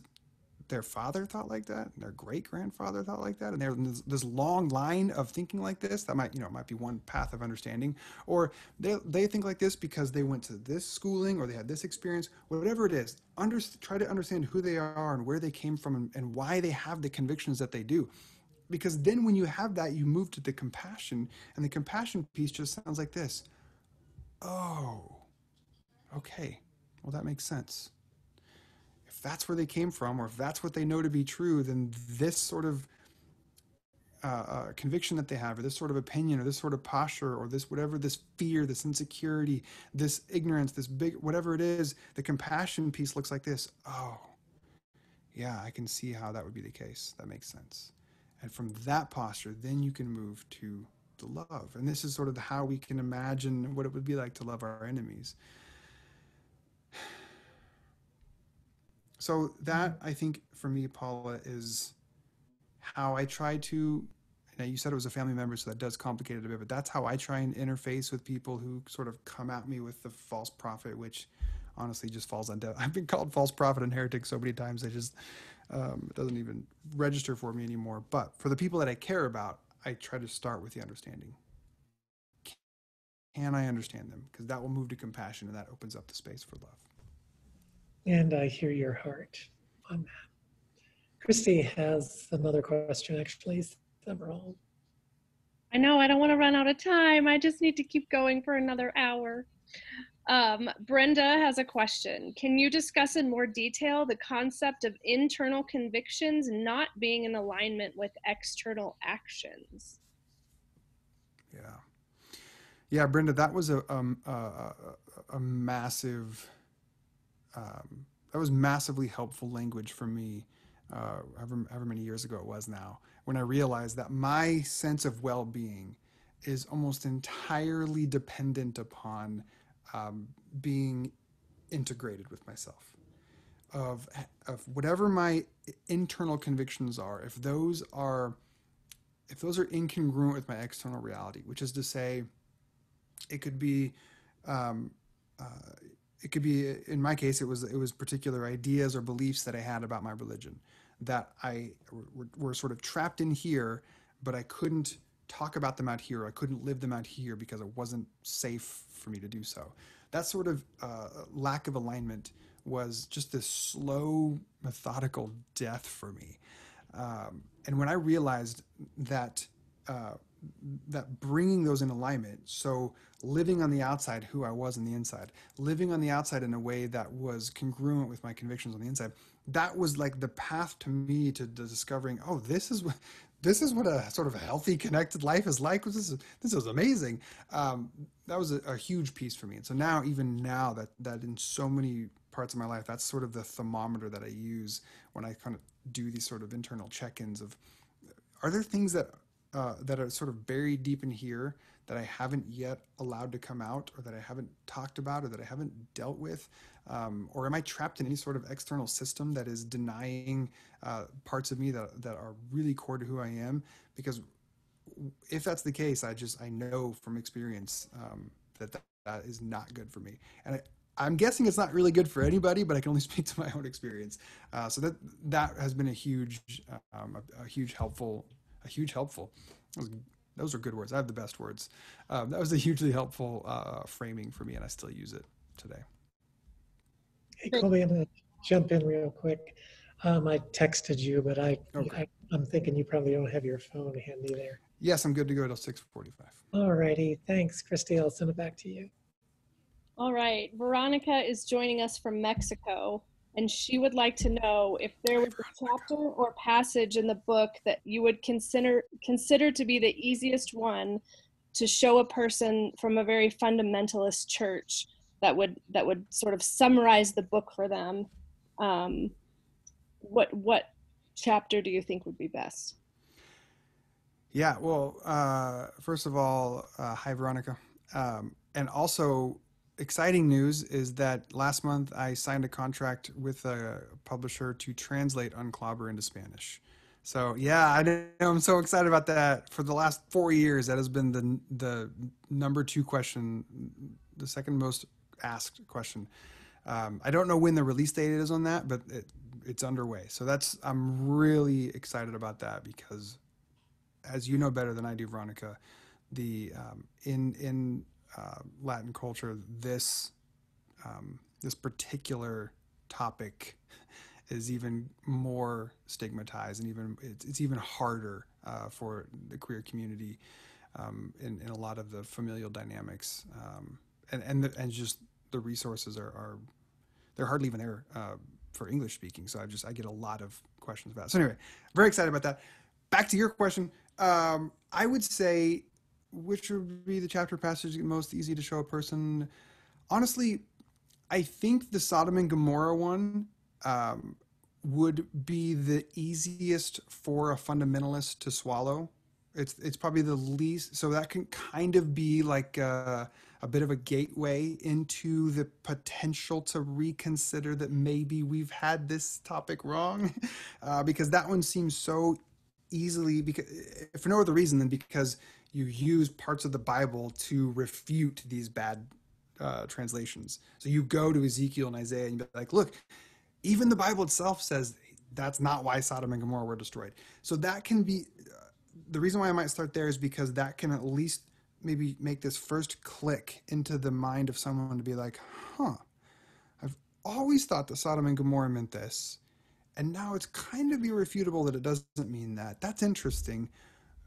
their father thought like that, and their great-grandfather thought like that, and there's this long line of thinking like this. That might, might be one path of understanding. Or they think like this because they went to this schooling or they had this experience. Whatever it is, try to understand who they are and where they came from and why they have the convictions that they do. Because then when you have that, you move to the compassion, and the compassion piece just sounds like this. Oh, okay. Well, that makes sense. If that's where they came from, or if that's what they know to be true, then this sort of conviction that they have, or this sort of opinion, or this sort of posture, or this whatever, this fear, this insecurity, this ignorance, this big, whatever it is, the compassion piece looks like this. Oh, yeah, I can see how that would be the case. That makes sense. And from that posture, then you can move to the love. And this is sort of how we can imagine what it would be like to love our enemies. So that, I think, for me, Paula, is how I try to, you said it was a family member, so that does complicate it a bit, but that's how I try and interface with people who sort of come at me with the false prophet, which honestly just falls on deaf. I've been called false prophet and heretic so many times, it doesn't even register for me anymore. But for the people that I care about, I try to start with the understanding. Can I understand them? Because that will move to compassion, and that opens up the space for love. And I hear your heart on that. Christy has another question, actually, several. I know, I don't want to run out of time. I just need to keep going for another hour. Brenda has a question. Can you discuss in more detail the concept of internal convictions not being in alignment with external actions? Yeah, Brenda, that was a massive, that was massively helpful language for me, however many years ago it was now, when I realized that my sense of well-being is almost entirely dependent upon being integrated with myself. Of whatever my internal convictions are, if those are incongruent with my external reality, which is to say, it could be in my case, it was particular ideas or beliefs that I had about my religion that I were sort of trapped in here, but I couldn't talk about them out here. I couldn't live them out here because it wasn't safe for me to do so. That sort of lack of alignment was just this slow, methodical death for me. And when I realized that that bringing those in alignment, so living on the outside who I was on the inside, living on the outside in a way that was congruent with my convictions on the inside, that was like the path to me to discovering, oh, this is what a sort of a healthy, connected life is like. This is amazing. That was a huge piece for me. And so now, even now that in so many parts of my life, that's sort of the thermometer that I use when I kind of do these sort of internal check-ins of, are there things that are sort of buried deep in here that I haven't yet allowed to come out, or that I haven't talked about, or that I haven't dealt with? Or am I trapped in any sort of external system that is denying parts of me that are really core to who I am? Because if that's the case, I know from experience that is not good for me. And I'm guessing it's not really good for anybody, but I can only speak to my own experience. So that has been a huge helpful. Those are good words. I have the best words. That was a hugely helpful framing for me, and I still use it today. Hey, Colby, I'm going to jump in real quick. I texted you, but I'm thinking you probably don't have your phone handy there. Yes, I'm good to go till 6:45. All righty. Thanks, Christy. I'll send it back to you. All right. Veronica is joining us from Mexico, and she would like to know if there was a chapter or passage in the book that you would consider to be the easiest one to show a person from a very fundamentalist church that would sort of summarize the book for them. What chapter do you think would be best? Yeah, well, first of all, hi, Veronica. And also, exciting news is that last month I signed a contract with a publisher to translate Unclobber into Spanish. So yeah, I know, I'm so excited about that. For the last 4 years, that has been the number 2 question, the second most asked question. I don't know when the release date is on that, but it's underway. So I'm really excited about that because, as you know better than I do, Veronica, in Latin culture, this particular topic is even more stigmatized, and it's even harder for the queer community in a lot of the familial dynamics, and just the resources are they're hardly even there for English speaking. So I get a lot of questions about it. So anyway, very excited about that. Back to your question. I would say, which would be the chapter passage most easy to show a person? Honestly, I think the Sodom and Gomorrah one would be the easiest for a fundamentalist to swallow. It's probably the least, so that can kind of be like a bit of a gateway into the potential to reconsider that maybe we've had this topic wrong, because that one seems so easily, because for no other reason than because you use parts of the Bible to refute these bad translations. So you go to Ezekiel and Isaiah and you're like, look, even the Bible itself says that's not why Sodom and Gomorrah were destroyed. So that can be the reason why I might start there, is because that can at least maybe make this first click into the mind of someone to be like, huh, I've always thought that Sodom and Gomorrah meant this, and now it's kind of irrefutable that it doesn't mean that. That's interesting.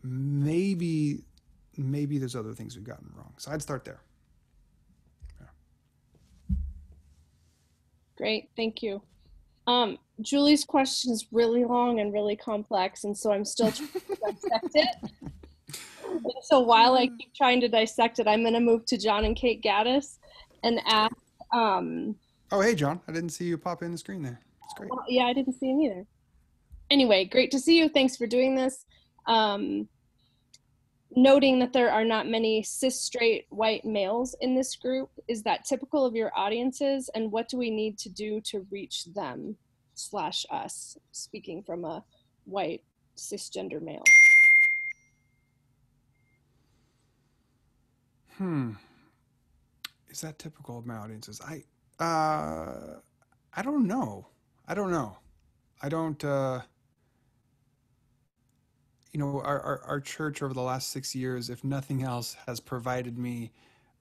Maybe there's other things we've gotten wrong. So I'd start there. Yeah. Great, thank you. Julie's question is really long and really complex, and so I'm still trying to dissect it. And so while I keep trying to dissect it, I'm going to move to John and Kate Gaddis and ask. Oh, hey, John. I didn't see you pop in the screen there. It's great. Well, yeah, I didn't see him either. Anyway, great to see you. Thanks for doing this. Noting that there are not many cis straight white males in this group, is that typical of your audiences, and what do we need to do to reach them / us, speaking from a white cisgender male? Is that typical of my audiences? I don't know. I don't our church over the last 6 years, if nothing else, has provided me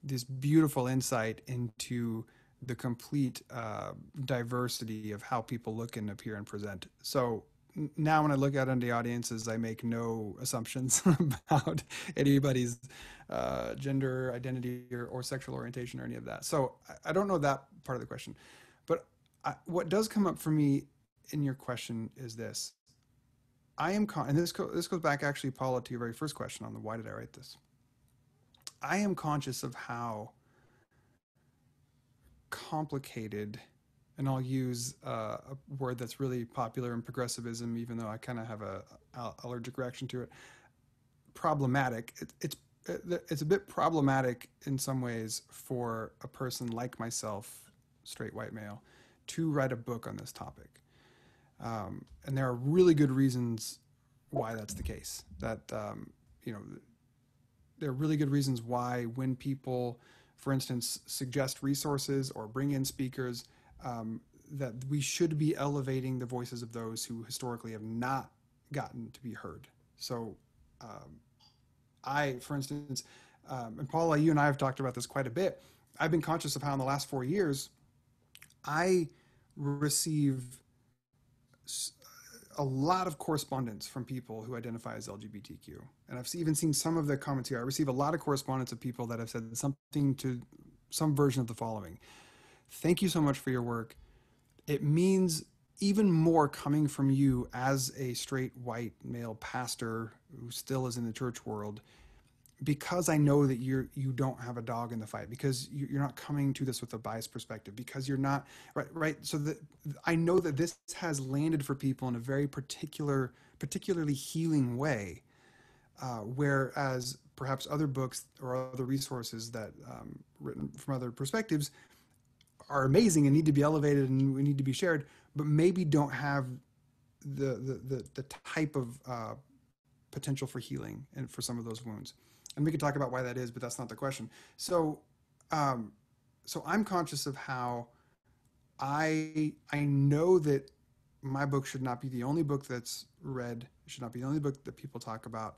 this beautiful insight into the complete diversity of how people look and appear and present. So now when I look out into the audiences, I make no assumptions about anybody's gender identity or sexual orientation or any of that. So I don't know that part of the question. But what does come up for me in your question is this. And this goes back actually, Paula, to your very first question on the why did I write this. I am conscious of how complicated, and I'll use a word that's really popular in progressivism, even though I kind of have a allergic reaction to it. Problematic. It's a bit problematic in some ways for a person like myself, straight white male, to write a book on this topic. And there are really good reasons why that's the case. That there are really good reasons why, when people, for instance, suggest resources or bring in speakers, that we should be elevating the voices of those who historically have not gotten to be heard. So for instance, and Paula, you and I have talked about this quite a bit. I've been conscious of how in the last 4 years, I receive a lot of correspondence from people who identify as LGBTQ. And I've even seen some of the comments here. I receive a lot of correspondence of people that have said something to some version of the following. Thank you so much for your work. It means even more coming from you as a straight white male pastor who still is in the church world, because I know that you don't have a dog in the fight, because you're not coming to this with a biased perspective, because you're not right. So that I know that this has landed for people in a very particularly healing way, whereas perhaps other books or other resources that written from other perspectives are amazing and need to be elevated and we need to be shared, but maybe don't have the type of potential for healing and for some of those wounds. And we could talk about why that is, but that's not the question. So I'm conscious of how I know that my book should not be the only book that's read. It should not be the only book that people talk about,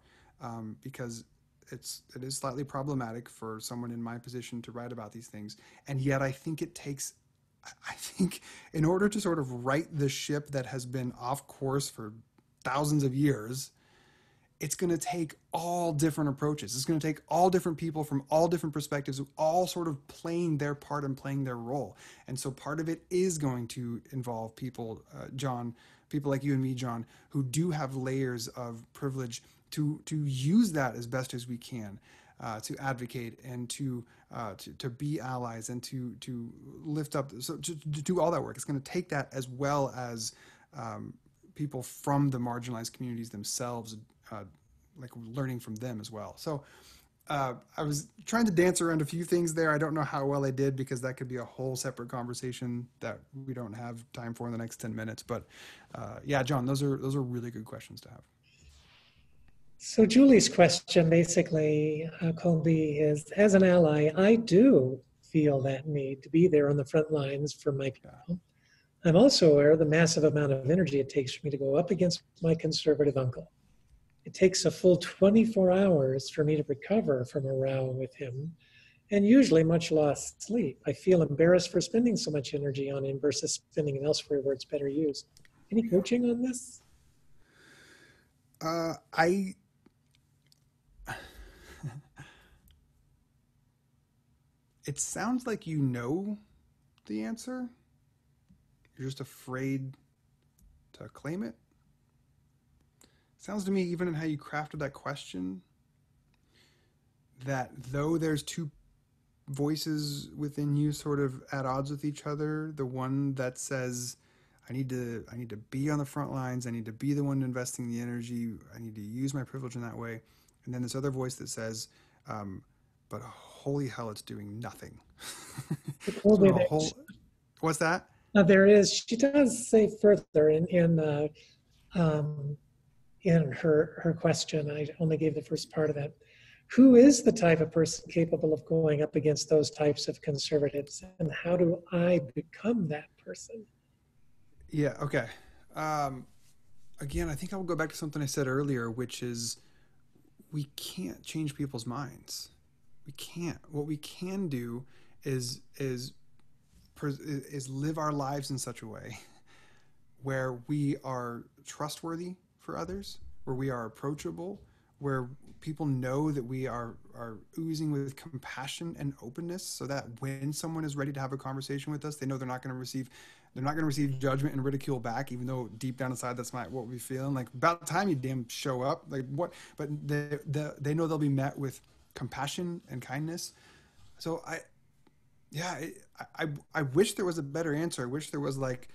because it is slightly problematic for someone in my position to write about these things. And yet I think in order to sort of right the ship that has been off course for thousands of years, it's going to take all different approaches. It's going to take all different people from all different perspectives, all sort of playing their part and playing their role. And so part of it is going to involve people, John, people like you and me, John, who do have layers of privilege to use that as best as we can, to advocate and to be allies and to lift up, so to do all that work. It's going to take that as well as people from the marginalized communities themselves, like learning from them as well. So I was trying to dance around a few things there. I don't know how well I did, because that could be a whole separate conversation that we don't have time for in the next 10 minutes. But yeah, John, those are really good questions to have. So Julie's question basically, Colby, is as an ally, I do feel that need to be there on the front lines for my people. I'm also aware of the massive amount of energy it takes for me to go up against my conservative uncle. It takes a full 24 hours for me to recover from a row with him, and usually much lost sleep. I feel embarrassed for spending so much energy on him versus spending it elsewhere where it's better used. Any coaching on this? It sounds like you know the answer. You're just afraid to claim it. Sounds to me, even in how you crafted that question, that though there's two voices within you sort of at odds with each other, the one that says, I need to be on the front lines, I need to be the one investing the energy, I need to use my privilege in that way. And then this other voice that says, but holy hell, it's doing nothing. What's that? There is, she does say further in her question, I only gave the first part of it. Who is the type of person capable of going up against those types of conservatives, and how do I become that person? Yeah, okay. Again, I think I'll go back to something I said earlier, which is we can't change people's minds. We can't. What we can do is live our lives in such a way where we are trustworthy for others, where we are approachable, where people know that we are oozing with compassion and openness, so that when someone is ready to have a conversation with us, they know they're not going to receive judgment and ridicule back, even though deep down inside that's not what we feel. Like, about time you damn show up. Like, what? But they know they'll be met with compassion and kindness. So I wish there was a better answer. I wish there was like,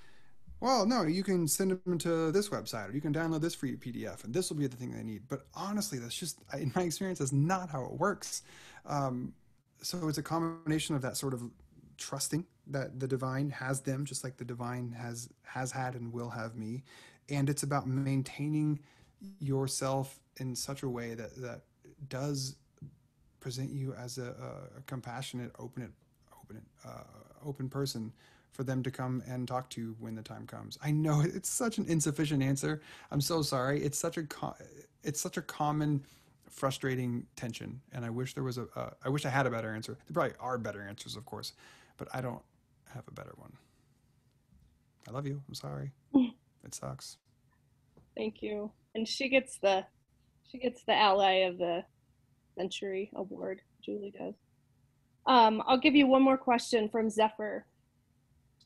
well, no, you can send them to this website, or you can download this free PDF, and this will be the thing they need. But honestly, that's just, in my experience, that's not how it works. So it's a combination of that sort of trusting that the divine has them, just like the divine has had and will have me. And it's about maintaining yourself in such a way that does present you as a compassionate, open person for them to come and talk to when the time comes. I know it's such an insufficient answer. I'm so sorry. It's such a common, frustrating tension, and I wish there was I wish I had a better answer. There probably are better answers, of course, but I don't have a better one. I love you. I'm sorry. It sucks. Thank you. And she gets the Ally of the Century award. Julie does. I'll give you one more question from Zephyr.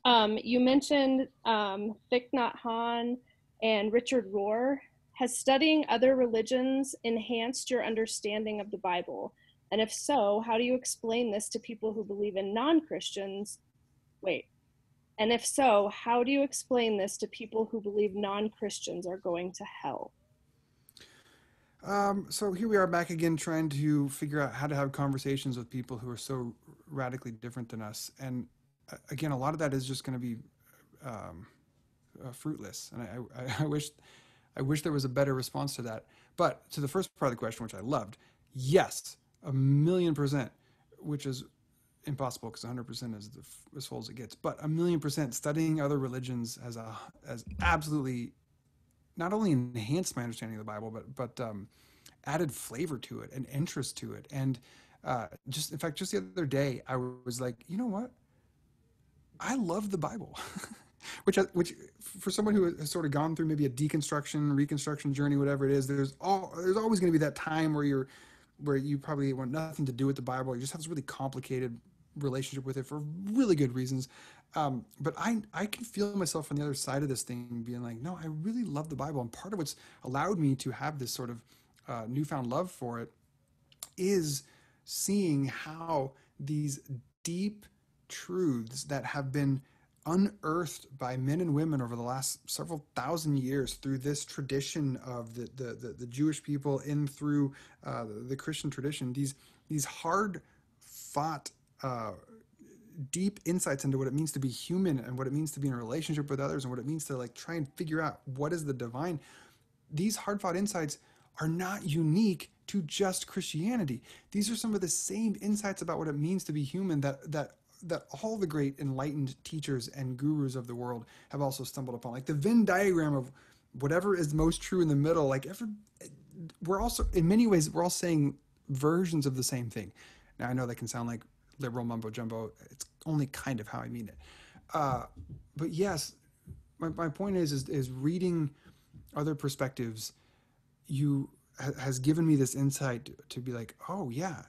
You mentioned Thich Nhat Hanh and Richard Rohr. Has studying other religions enhanced your understanding of the Bible? And if so, how do you explain this to people who believe in non-Christians? Wait. And if so, how do you explain this to people who believe non-Christians are going to hell? So here we are back again trying to figure out how to have conversations with people who are so radically different than us. And again, a lot of that is just going to be um, fruitless. And I wish there was a better response to that. But to the first part of the question, which I loved, yes, 1,000,000%, which is impossible because 100% is as full as it gets. But 1,000,000% studying other religions has absolutely not only enhanced my understanding of the Bible, but added flavor to it and interest to it. And just in fact, just the other day, I was like, you know what? I love the Bible, which for someone who has sort of gone through maybe a deconstruction, reconstruction journey, whatever it is, there's always going to be that time where you probably want nothing to do with the Bible. You just have this really complicated relationship with it for really good reasons. But I can feel myself on the other side of this thing being like, no, I really love the Bible. And part of what's allowed me to have this sort of newfound love for it is seeing how these deep truths that have been unearthed by men and women over the last several thousand years through this tradition of the Jewish people in through the Christian tradition, these hard fought deep insights into what it means to be human and what it means to be in a relationship with others and what it means to like try and figure out what is the divine. These hard fought insights are not unique to just Christianity. These are some of the same insights about what it means to be human that all the great enlightened teachers and gurus of the world have also stumbled upon. Like the Venn diagram of whatever is most true in the middle, we're also, in many ways, we're all saying versions of the same thing. Now, I know that can sound like liberal mumbo jumbo. It's only kind of how I mean it. But yes, my point is reading other perspectives has given me this insight to be like, oh yeah,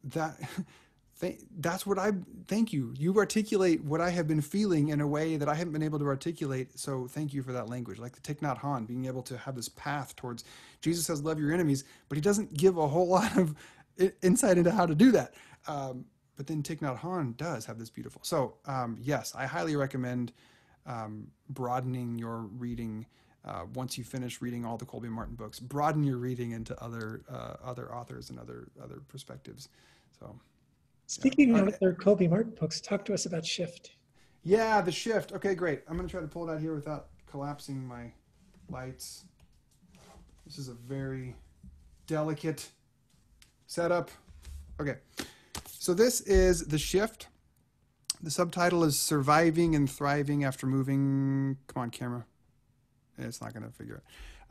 that's what thank you. You articulate what I have been feeling in a way that I haven't been able to articulate. So thank you for that language. Like the Thich Nhat Hanh, being able to have this path towards, Jesus says, love your enemies, but he doesn't give a whole lot of insight into how to do that. But then Thich Nhat Hanh does have this beautiful. So yes, I highly recommend broadening your reading. Once you finish reading all the Colby Martin books, broaden your reading into other authors and other perspectives. So, Speaking of other Colby Martin books, talk to us about Shift. Yeah, the Shift. Okay, great. I'm going to try to pull it out here without collapsing my lights. This is a very delicate setup. Okay, so this is the Shift. The subtitle is Surviving and Thriving After Moving. Come on, camera. It's not going to figure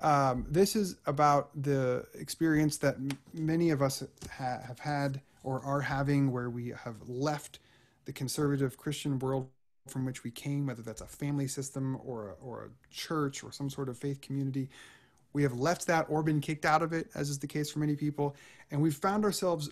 it. This is about the experience that many of us have had or are having, where we have left the conservative Christian world from which we came, whether that's a family system or a church or some sort of faith community. We have left that or been kicked out of it, as is the case for many people. And we've found ourselves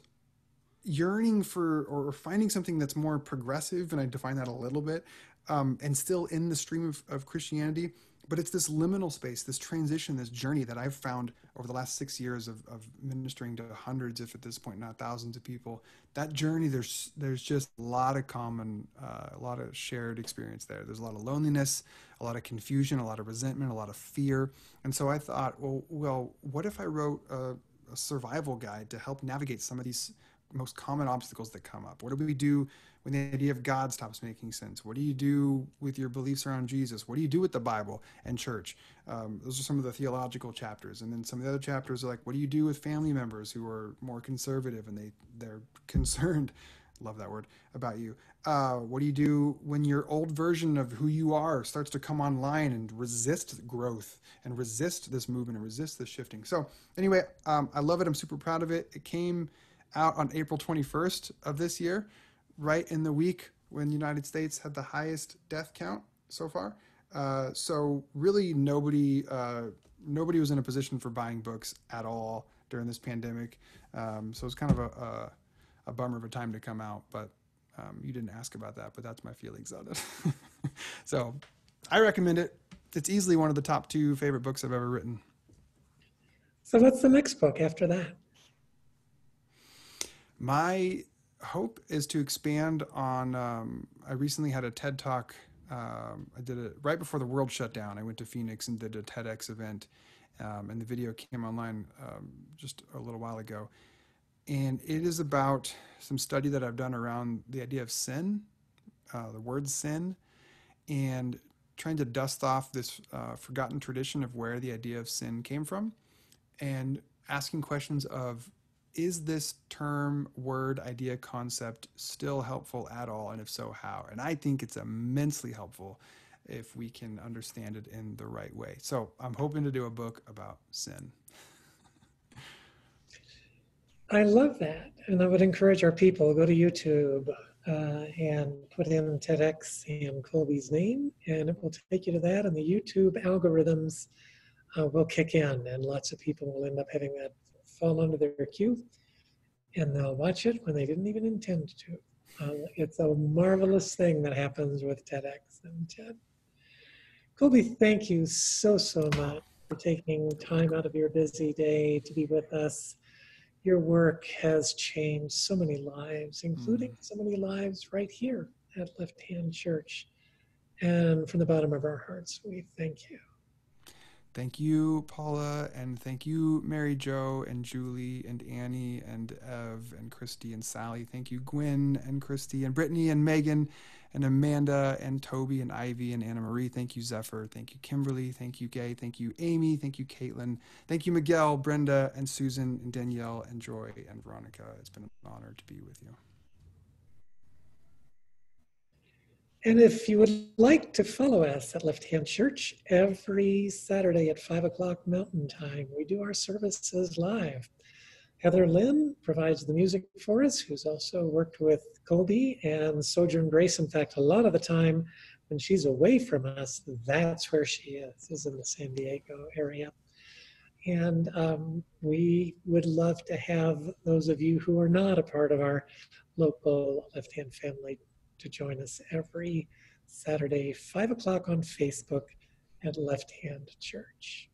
yearning for or finding something that's more progressive, and I define that a little bit, and still in the stream of Christianity. But it's this liminal space, this transition, this journey that I've found over the last 6 years of ministering to hundreds, if at this point not thousands of people. That journey, there's just a lot of common, a lot of shared experience there. There's a lot of loneliness, a lot of confusion, a lot of resentment, a lot of fear. And so I thought, well, what if I wrote a survival guide to help navigate some of these most common obstacles that come up? What do we do when the idea of God stops making sense? What do you do with your beliefs around Jesus? What do you do with the Bible and church? Those are some of the theological chapters. And then some of the other chapters are like, what do you do with family members who are more conservative and they're concerned, love that word, about you? What do you do when your old version of who you are starts to come online and resist growth and resist this movement and resist this shifting? So anyway, I love it. I'm super proud of it. It came out on April 21st of this year, right in the week when the United States had the highest death count so far. So really nobody nobody was in a position for buying books at all during this pandemic. So it's kind of a bummer of a time to come out, but you didn't ask about that, but that's my feelings on it. So I recommend it. It's easily one of the top 2 favorite books I've ever written. So what's the next book after that? My hope is to expand on, I recently had a TED Talk. I did it right before the world shut down. I went to Phoenix and did a TEDx event, and the video came online just a little while ago. And it is about some study that I've done around the idea of sin, the word sin, and trying to dust off this forgotten tradition of where the idea of sin came from, and asking questions of, is this term, word, idea, concept still helpful at all? And if so, how? And I think it's immensely helpful if we can understand it in the right way. So I'm hoping to do a book about sin. I love that. And I would encourage our people, go to YouTube and put in TEDx and Colby's name, and it will take you to that. And the YouTube algorithms will kick in, and lots of people will end up having that fall under their queue, and they'll watch it when they didn't even intend to. It's a marvelous thing that happens with TEDx and TED. Colby, thank you so much for taking time out of your busy day to be with us. Your work has changed so many lives, including so many lives right here at Left Hand Church. And from the bottom of our hearts, we thank you. Thank you, Paula, and thank you, Mary Jo and Julie and Annie and Ev and Christy and Sally. Thank you, Gwen and Christy and Brittany and Megan and Amanda and Toby and Ivy and Anna Marie. Thank you, Zephyr. Thank you, Kimberly. Thank you, Gay. Thank you, Amy. Thank you, Caitlin. Thank you, Miguel, Brenda, and Susan and Danielle and Joy and Veronica. It's been an honor to be with you. And if you would like to follow us at Left Hand Church, every Saturday at 5 o'clock Mountain Time, we do our services live. Heather Lynn provides the music for us, who's also worked with Colby and Sojourn Grace. In fact, a lot of the time when she's away from us, that's where she is in the San Diego area. And we would love to have those of you who are not a part of our local Left Hand family to join us every Saturday, 5 o'clock on Facebook at Left Hand Church.